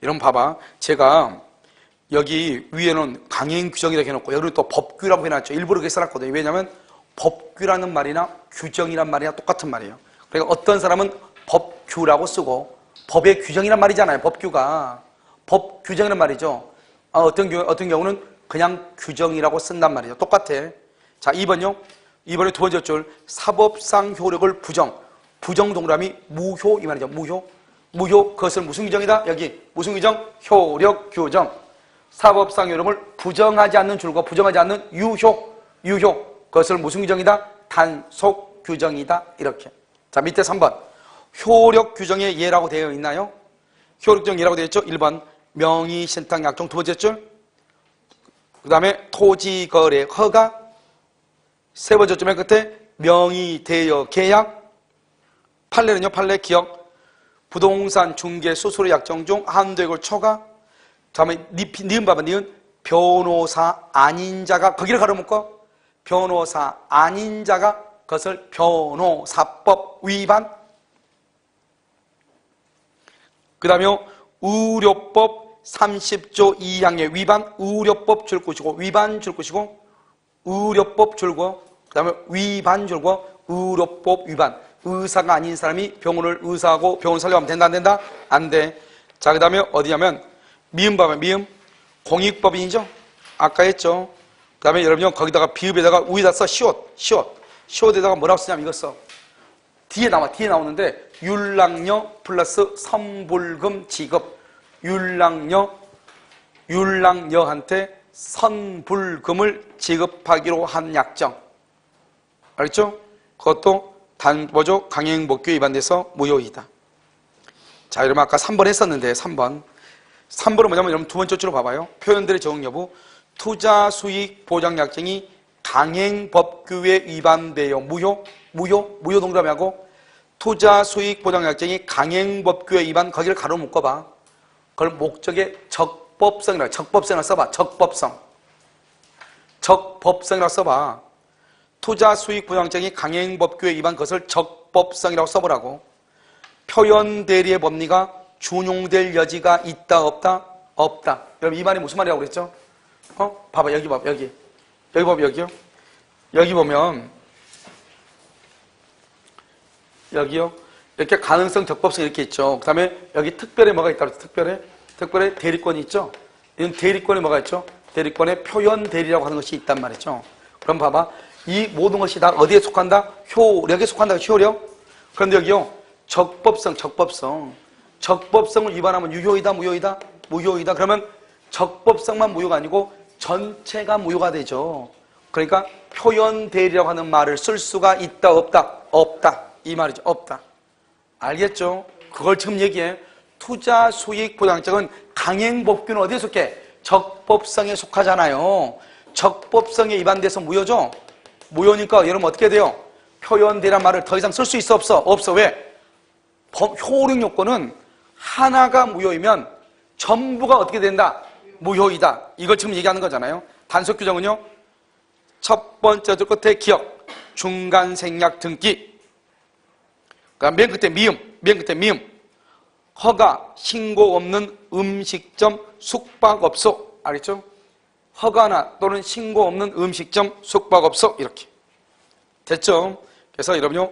여러분 봐봐. 제가 여기 위에는 강행규정이라고 해놓고 여기는 또 법규라고 해놨죠. 일부러 그렇게 써놨거든요. 왜냐하면 법규라는 말이나 규정이란 말이나 똑같은 말이에요. 그러니까 어떤 사람은 법규라고 쓰고 법의 규정이란 말이잖아요. 법규가. 법규정이란 말이죠. 어떤 경우는 그냥 규정이라고 쓴단 말이죠. 똑같아. 자, 2번요. 2번의 두 번째 줄. 사법상 효력을 부정 동그라미 무효 이 말이죠. 무효. 그것은 무슨 규정이다? 여기 무슨 규정? 효력 규정. 사법상 효력을 부정하지 않는 줄과 부정하지 않는 유효. 그것을 무슨 규정이다? 단속 규정이다. 이렇게. 자, 밑에 3번. 효력 규정의 예라고 되어 있나요? 효력 규정 예라고 되어 있죠? 1번. 명의, 신탁, 약정. 두 번째 줄. 그 다음에 토지, 거래, 허가. 세 번째 줄 맨 끝에 명의, 대여, 계약. 판례는요, 판례, 기억. 부동산, 중개, 수수료, 약정 중 한도액을 초과. 다음에 니은 봐봐, 니은. 변호사 아닌 자가, 거기를 가로묶어. 변호사 아닌 자가 그것을 변호사법 위반. 그 다음에 의료법 30조 2항의 위반. 의료법 줄 것이고 위반 줄 것이고 의료법 줄고 그 다음에 위반 줄고 의료법 위반. 의사가 아닌 사람이 병원을 의사하고 병원 살려가면 된다 안 된다? 안 돼. 자, 그 다음에 어디냐면 미음 봐봐. 미음 공익법인이죠. 아까 했죠. 그 다음에 여러분요 거기다가 비읍에다가 우에다 써. 시옷에다가 뭐라고 쓰냐면 이거 써. 뒤에 나오는데 율랑녀 플러스 선불금 지급. 율랑녀한테 선불금을 지급하기로 한 약정. 알겠죠? 그것도 뭐죠? 강행법규에 위반돼서 무효이다. 자, 여러분 아까 3번 했었는데 3번은 뭐냐면 여러분 두 번째 줄로 봐봐요. 표현들의 적응 여부. 투자 수익 보장 약정이 강행법규에 위반돼요. 무효 동그라미하고 투자 수익 보장 약정이 강행법규에 위반. 거기를 가로 묶어봐. 그걸 목적의 적법성이라고 써봐. 적법성이라고 써봐. 투자 수익 부양장이 강행법규에 위반 것을 적법성이라고 써보라고. 표현 대리의 법리가 준용될 여지가 있다 없다? 없다. 여러분 이 말이 무슨 말이라고 그랬죠? 봐봐 여기 봐봐 여기 봐봐 여기요. 여기 보면 여기요. 이렇게 가능성, 적법성 이렇게 있죠. 그 다음에 여기 특별에 뭐가 있다고 그랬죠? 특별에 대리권이 있죠. 이건 대리권에 뭐가 있죠? 대리권에 표현 대리라고 하는 것이 있단 말이죠. 그럼 봐봐. 이 모든 것이 다 어디에 속한다? 효력에 속한다. 효력. 그런데 여기요. 적법성을 위반하면 유효이다, 무효이다? 무효이다. 그러면 적법성만 무효가 아니고 전체가 무효가 되죠. 그러니까 표현 대리라고 하는 말을 쓸 수가 있다, 없다? 없다. 이 말이죠. 없다. 알겠죠? 그걸 지금 얘기해. 투자 수익 보장장은 강행법규는 어디에 속해? 적법성에 속하잖아요. 적법성에 위반돼서 무효죠? 무효니까 여러분 어떻게 돼요? 표현대란 말을 더 이상 쓸 수 있어 없어? 없어. 왜? 효력 요건은 하나가 무효이면 전부가 어떻게 된다? 무효이다. 이걸 지금 얘기하는 거잖아요. 단속 규정은요. 첫 번째 줄 끝에 기억, 중간 생략 등기. 그러니까 맨 끝에 미음. 허가, 신고 없는 음식점, 숙박업소. 알겠죠? 허가나 또는 신고 없는 음식점, 숙박업소. 이렇게. 됐죠? 그래서 여러분요,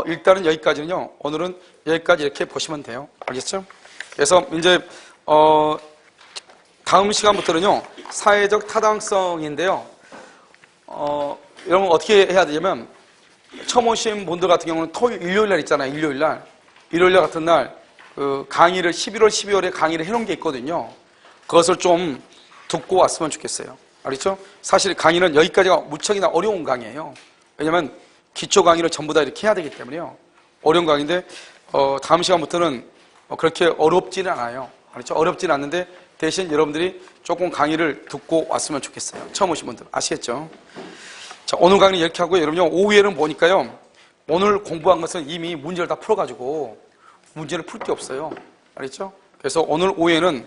일단은 여기까지는요, 오늘은 여기까지 이렇게 보시면 돼요. 알겠죠? 그래서 이제, 다음 시간부터는요, 사회적 타당성인데요, 여러분 어떻게 해야 되냐면, 처음 오신 분들 같은 경우는 일요일 날 있잖아요. 일요일 날 같은 날, 강의를 11월, 12월에 강의를 해놓은 게 있거든요. 그것을 좀 듣고 왔으면 좋겠어요. 알겠죠? 사실 강의는 여기까지가 무척이나 어려운 강의예요. 왜냐면 기초 강의를 전부 다 이렇게 해야 되기 때문에요. 어려운 강의인데, 다음 시간부터는 그렇게 어렵지는 않아요. 알겠죠? 어렵지는 않는데, 대신 여러분들이 조금 강의를 듣고 왔으면 좋겠어요. 처음 오신 분들. 아시겠죠? 자, 오늘 강의는 이렇게 하고요. 여러분요, 오후에는 보니까요, 오늘 공부한 것은 이미 문제를 다 풀어가지고, 문제를 풀 게 없어요. 알겠죠? 그래서 오늘 오후에는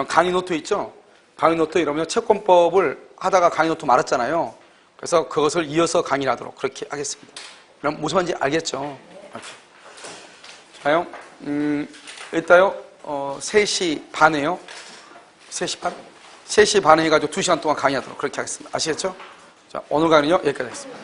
강의 노트 있죠? 강의 노트 이러면 채권법을 하다가 강의 노트 말았잖아요. 그래서 그것을 이어서 강의를 하도록 그렇게 하겠습니다. 그럼 무슨 말인지 알겠죠? 자요, 일단요, 3시 반에요. 3시 반? 3시 반에 해가지고 2시간 동안 강의하도록 그렇게 하겠습니다. 아시겠죠? 자, 오늘 강의는요, 여기까지 하겠습니다.